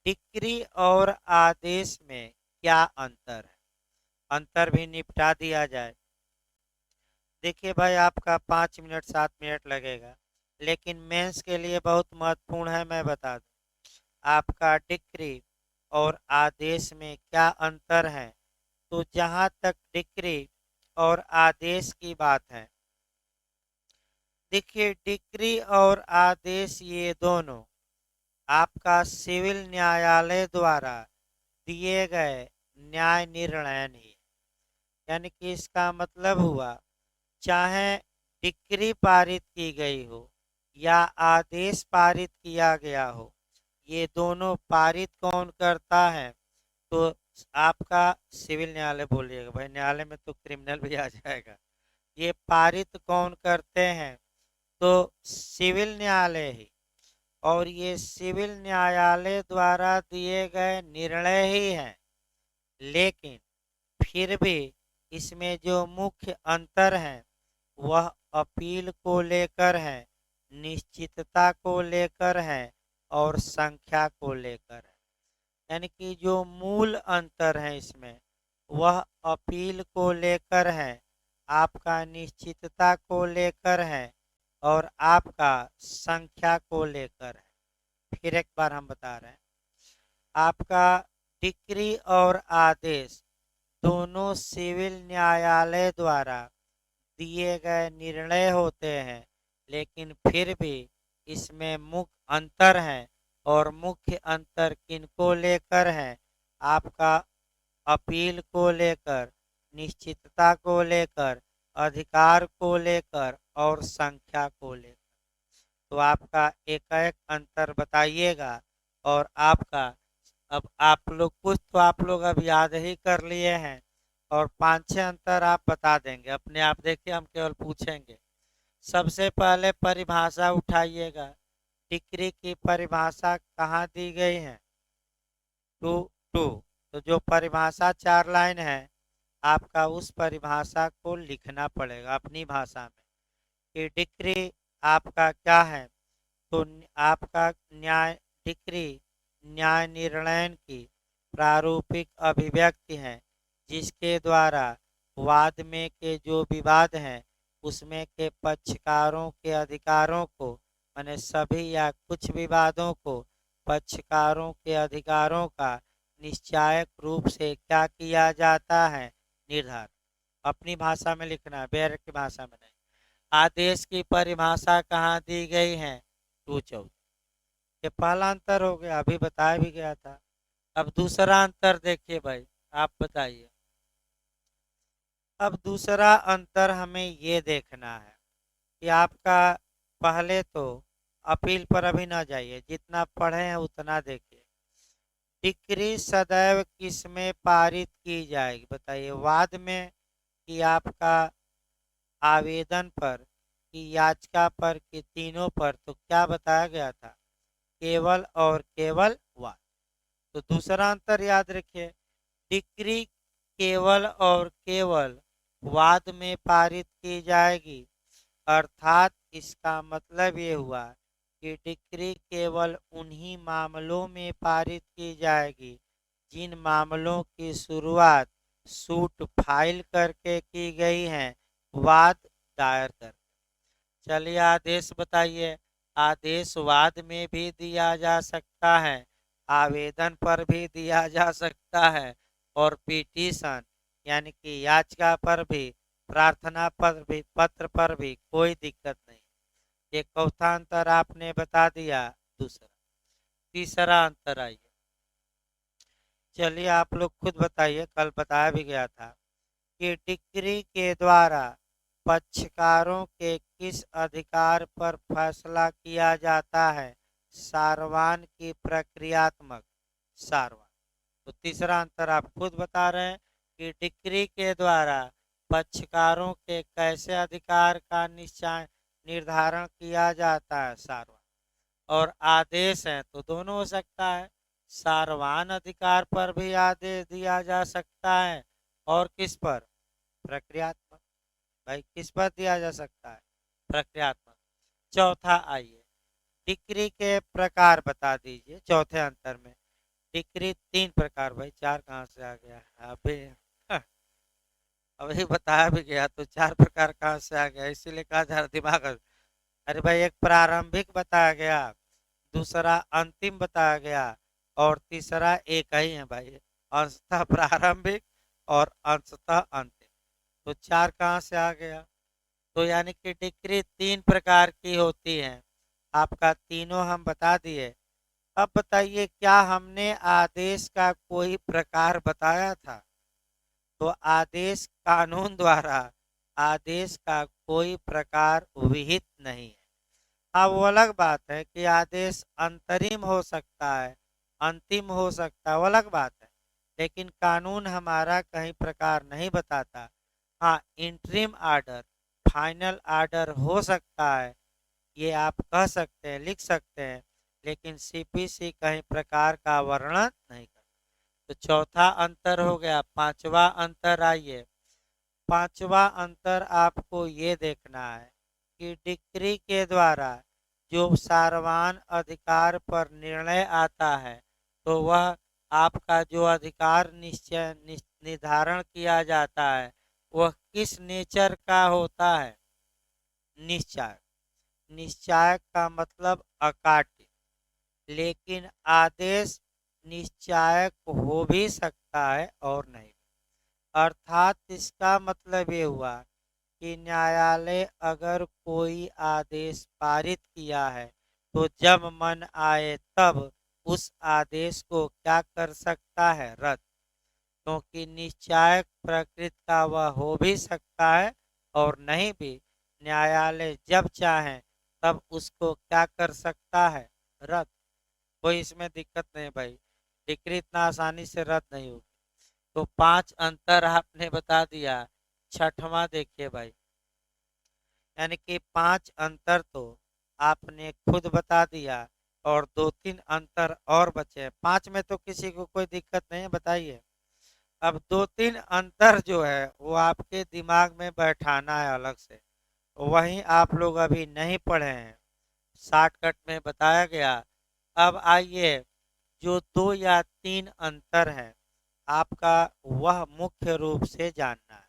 डिक्री और आदेश में क्या अंतर है, अंतर भी निपटा दिया जाए। देखिए भाई, आपका 5 मिनट 7 मिनट लगेगा, लेकिन मेंस के लिए बहुत महत्वपूर्ण है, मैं बता दूं। आपका डिक्री और आदेश में क्या अंतर है, तो जहां तक डिक्री और आदेश की बात है, देखिए डिक्री और आदेश ये दोनों आपका सिविल न्यायालय द्वारा दिए गए न्याय निर्णय ही, यानी कि इसका मतलब हुआ, चाहे डिक्री पारित की गई हो या आदेश पारित किया गया हो, ये दोनों पारित कौन करता है, तो आपका सिविल न्यायालय। बोलिएगा भाई, न्यायालय में तो क्रिमिनल भी आ जाएगा। ये पारित कौन करते हैं, तो सिविल न्यायालय ही। और ये सिविल न्यायालय द्वारा दिए गए निर्णय ही हैं, लेकिन फिर भी इसमें जो मुख्य अंतर है वह अपील को लेकर है, निश्चितता को लेकर है और संख्या को लेकर है। यानी कि जो मूल अंतर है इसमें, वह अपील को लेकर है, आपका निश्चितता को लेकर है और आपका संख्या को लेकर है। फिर एक बार हम बता रहे हैं, आपका डिक्री और आदेश दोनों सिविल न्यायालय द्वारा दिए गए निर्णय होते हैं, लेकिन फिर भी इसमें मुख्य अंतर है। और मुख्य अंतर किनको लेकर है, आपका अपील को लेकर, निश्चितता को लेकर, अधिकार को लेकर और संख्या को लेकर। तो आपका एक एक अंतर बताइएगा। और आपका, अब आप लोग कुछ तो आप लोग अब याद ही कर लिए हैं, और 5-6 अंतर आप बता देंगे अपने आप। देखिए, हम केवल पूछेंगे। सबसे पहले परिभाषा उठाइएगा। डिक्री की परिभाषा कहाँ दी गई है, टू टू। तो जो परिभाषा 4 लाइन है, आपका उस परिभाषा को लिखना पड़ेगा अपनी भाषा में कि डिक्री आपका क्या है। तो आपका न्याय डिक्री न्याय निर्णय की प्रारूपिक अभिव्यक्ति है, जिसके द्वारा वाद में के जो विवाद हैं उसमें के पक्षकारों के अधिकारों को, माने सभी या कुछ विवादों को पक्षकारों के अधिकारों का निश्चायक रूप से क्या किया जाता है, निर्धारण। अपनी भाषा में लिखना, बेर की भाषा में नहीं। आदेश की परिभाषा कहाँ दी गई है, 214। ये पहला अंतर हो गया, अभी बताया भी गया था। अब दूसरा अंतर देखिए भाई, आप बताइए। अब दूसरा अंतर हमें ये देखना है कि आपका, पहले तो अपील पर अभी ना जाइए, जितना पढ़े हैं उतना देखिए। डिक्री सदैव किसमें पारित की जाएगी, बताइए। वाद में कि आपका आवेदन पर कि याचिका पर कि तीनों पर, तो क्या बताया गया था, केवल और केवल वाद। तो दूसरा अंतर याद रखिए, डिक्री केवल और केवल वाद में पारित की जाएगी। अर्थात इसका मतलब ये हुआ कि डिक्री केवल उन्हीं मामलों में पारित की जाएगी जिन मामलों की शुरुआत सूट फाइल करके की गई है, वाद दायर कर। चलिए आदेश बताइए। आदेश वाद में भी दिया जा सकता है, आवेदन पर भी दिया जा सकता है, और पिटीशन यानी कि याचिका पर भी, प्रार्थना पर भी, पत्र पर भी कोई दिक्कत नहीं। एक चौथा अंतर आपने बता दिया। दूसरा, तीसरा अंतर आइए। चलिए आप लोग खुद बताइए, कल बताया भी गया था कि डिक्री के द्वारा पक्षकारों के किस अधिकार पर फैसला किया जाता है, सारवान की प्रक्रियात्मक सारवान। तो तीसरा अंतर आप खुद बता रहे हैं कि डिक्री के द्वारा पक्षकारों के कैसे अधिकार का निश्चय निर्धारण किया जाता है, सारवान। और आदेश है तो दोनों हो सकता है, सारवान अधिकार पर भी आदेश दिया जा सकता है, और किस पर, प्रक्रियात्मक। भाई किस पर दिया जा सकता है, प्रक्रियात्मक। चौथा आइए, डिक्री के प्रकार बता दीजिए चौथे अंतर में। डिक्री 3 प्रकार, भाई 4 कहाँ से आ गया अभी? अभी बताया भी गया तो 4 प्रकार कहाँ से आ गया, इसीलिए कहा जा रहा दिमाग। अरे भाई, एक प्रारंभिक बताया गया, दूसरा अंतिम बताया गया, और तीसरा एक ही है भाई, अंशतः प्रारंभिक और अंशतः अंतिम। तो 4 कहाँ से आ गया? तो यानी कि डिक्री 3 प्रकार की होती है, आपका तीनों हम बता दिए। अब बताइए, क्या हमने आदेश का कोई प्रकार बताया था? तो आदेश कानून द्वारा आदेश का कोई प्रकार विहित नहीं है। हाँ, वो अलग बात है कि आदेश अंतरिम हो सकता है, अंतिम हो सकता है, वो अलग बात है, लेकिन कानून हमारा कहीं प्रकार नहीं बताता। हाँ, इंटरिम आर्डर, फाइनल आर्डर हो सकता है, ये आप कह सकते हैं, लिख सकते हैं, लेकिन सीपीसी कहीं प्रकार का वर्णन नहीं करता। तो चौथा अंतर हो गया। पांचवा अंतर आइए, पांचवा अंतर आपको ये देखना है कि डिक्री के द्वारा जो सार्वभौम अधिकार पर निर्णय आता है, तो वह आपका जो अधिकार निश्चय निर्धारण किया जाता है, वह किस नेचर का होता है? निश्चय। निश्चय का मतलब अकाट्य, लेकिन आदेश निश्चायक हो भी सकता है और नहीं। अर्थात इसका मतलब ये हुआ कि न्यायालय अगर कोई आदेश पारित किया है, तो जब मन आए तब उस आदेश को क्या कर सकता है? रद्द। क्योंकि निश्चायक प्रकृति का वह हो भी सकता है और नहीं भी। न्यायालय जब चाहे तब उसको क्या कर सकता है? रद्द। कोई इसमें दिक्कत नहीं भाई, डिक्री इतना आसानी से रद्द नहीं होगी। तो 5 अंतर आपने बता दिया। छठवां देखिए भाई, यानी कि 5 अंतर तो आपने खुद बता दिया, और 2-3 अंतर और बचे। 5 में तो किसी को कोई दिक्कत नहीं है, बताइए। अब 2-3 अंतर जो है वो आपके दिमाग में बैठाना है अलग से, वहीं आप लोग अभी नहीं पढ़े हैं, शॉर्टकट में बताया गया। अब आइए, जो 2 या 3 अंतर है आपका, वह मुख्य रूप से जानना है।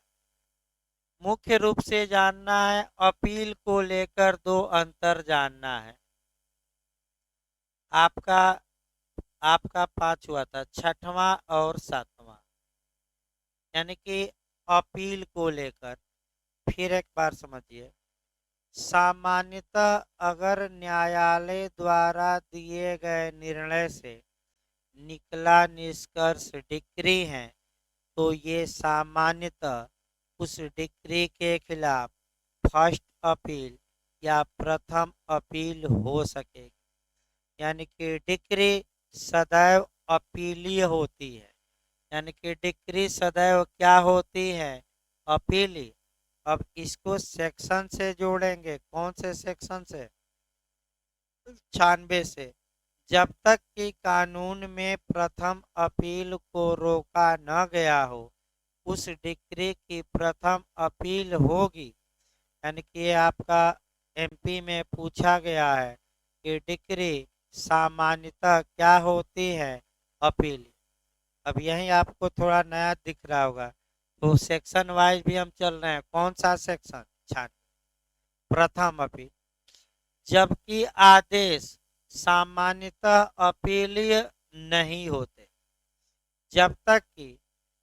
मुख्य रूप से जानना है, अपील को लेकर 2 अंतर जानना है। आपका आपका 5 हुआ था, छठवां और सातवां, यानी कि अपील को लेकर। फिर एक बार समझिए, सामान्यतः अगर न्यायालय द्वारा दिए गए निर्णय से निकला निष्कर्ष डिक्री है, तो ये सामान्यतः उस डिक्री के खिलाफ फर्स्ट अपील या प्रथम अपील हो सकेगी। यानी कि डिक्री सदैव अपीलीय होती है, यानी कि डिक्री सदैव क्या होती है? अपीलीय। अब इसको सेक्शन से जोड़ेंगे, कौन से सेक्शन से? 96 से। जब तक कि कानून में प्रथम अपील को रोका न गया हो, उस डिक्री की प्रथम अपील होगी। यानी कि ये आपका एमपी में पूछा गया है कि डिक्री सामान्यतः क्या होती है? अपील। अब यही आपको थोड़ा नया दिख रहा होगा, तो सेक्शन वाइज भी हम चल रहे हैं। कौन सा सेक्शन? छान प्रथम अपील। जबकि आदेश सामान्यतः अपीलीय नहीं होते, जब तक कि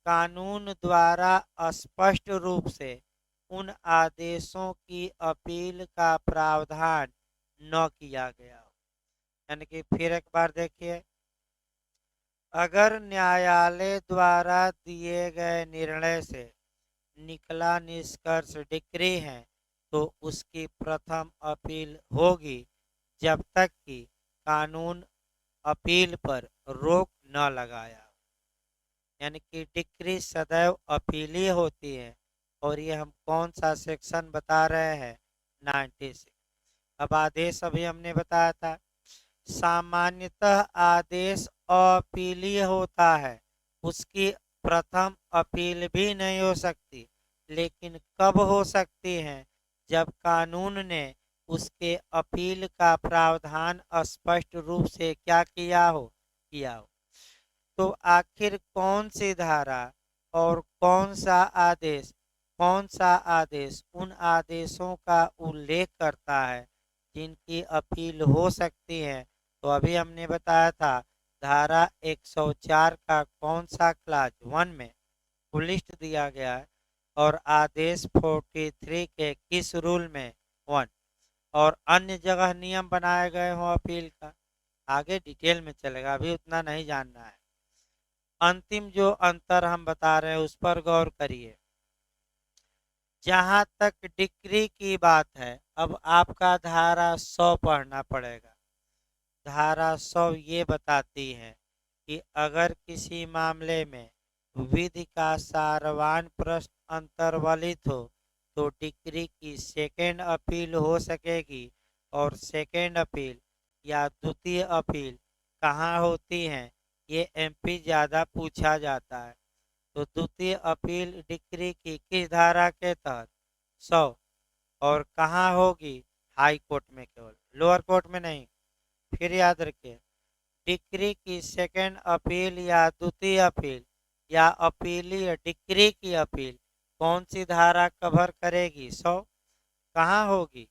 कानून द्वारा स्पष्ट रूप से उन आदेशों की अपील का प्रावधान न किया गया हो। यानी कि फिर एक बार देखिए, अगर न्यायालय द्वारा दिए गए निर्णय से निकला निष्कर्ष डिक्री है, तो उसकी प्रथम अपील होगी, जब तक कि कानून अपील पर रोक न लगाया। यानी कि डिक्री सदैव अपीलीय होती है। और ये हम कौन सा सेक्शन बता रहे हैं? 96। अब आदेश अभी हमने बताया था, सामान्यतः आदेश अपीलीय होता है, उसकी प्रथम अपील भी नहीं हो सकती। लेकिन कब हो सकती है? जब कानून ने उसके अपील का प्रावधान स्पष्ट रूप से क्या किया हो। तो आखिर कौन सी धारा और कौन सा आदेश उन आदेशों का उल्लेख करता है जिनकी अपील हो सकती है। तो अभी हमने बताया था धारा 104 का कौन सा क्लास 1 में वो लिस्ट दिया गया है, और आदेश 43 के किस रूल में 1, और अन्य जगह नियम बनाए गए हों अपील का। आगे डिटेल में चलेगा, अभी उतना नहीं जानना है। अंतिम जो अंतर हम बता रहे हैं उस पर गौर करिए। जहां तक डिक्री की बात है, अब आपका धारा 100 पढ़ना पड़ेगा। धारा 100 ये बताती है कि अगर किसी मामले में विधि का सारवान प्रश्न अंतर्वलित हो तो डिक्री की सेकेंड अपील हो सकेगी, और सेकेंड अपील या द्वितीय अपील कहाँ होती है, ये एमपी ज़्यादा पूछा जाता है। तो द्वितीय अपील डिक्री की किस धारा के तहत 100, और कहाँ होगी, हाई कोर्ट में केवल, लोअर कोर्ट में नहीं। फिर याद रखिए, डिक्री की सेकेंड अपील या द्वितीय अपील या अपीलीय डिक्री की अपील कौन सी धारा कवर करेगी, 100, कहाँ होगी,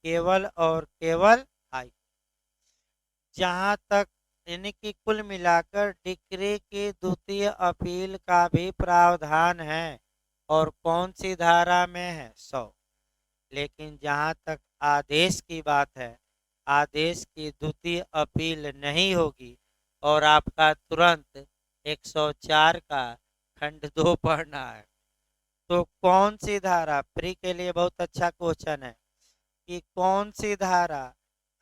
केवल और केवल हाई। जहां तक यानी कि कुल मिलाकर डिक्री की द्वितीय अपील का भी प्रावधान है, और कौन सी धारा में है, 100। लेकिन जहां तक आदेश की बात है, आदेश की द्वितीय अपील नहीं होगी, और आपका तुरंत 104 का खंड 2 पढ़ना है। तो कौन सी धारा, प्री के लिए बहुत अच्छा क्वेश्चन है कि कौन सी धारा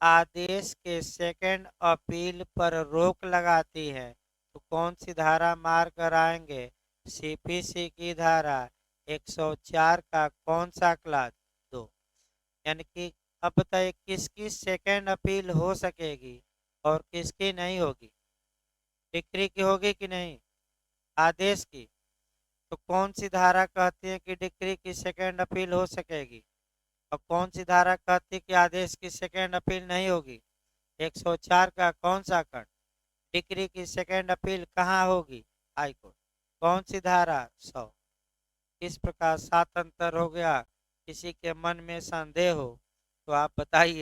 आदेश के सेकंड अपील पर रोक लगाती है। तो कौन सी धारा मार कर आएंगे, सीपीसी की धारा 104 का कौन सा क्लास 2। यानी कि अब बताइए किसकी सेकंड अपील हो सकेगी और किसकी नहीं होगी, डिक्री की होगी कि नहीं, आदेश की। तो कौन सी धारा कहती है कि डिक्री की सेकंड अपील हो सकेगी, और कौन सी धारा कहती है कि आदेश की सेकंड अपील नहीं होगी। 104 का कौन सा खंड, डिक्री की सेकंड अपील कहाँ होगी, हाई कोर्ट। कौन सी धारा, 100। इस प्रकार 7 अंतर हो गया। किसी के मन में संदेह हो तो आप बताइए।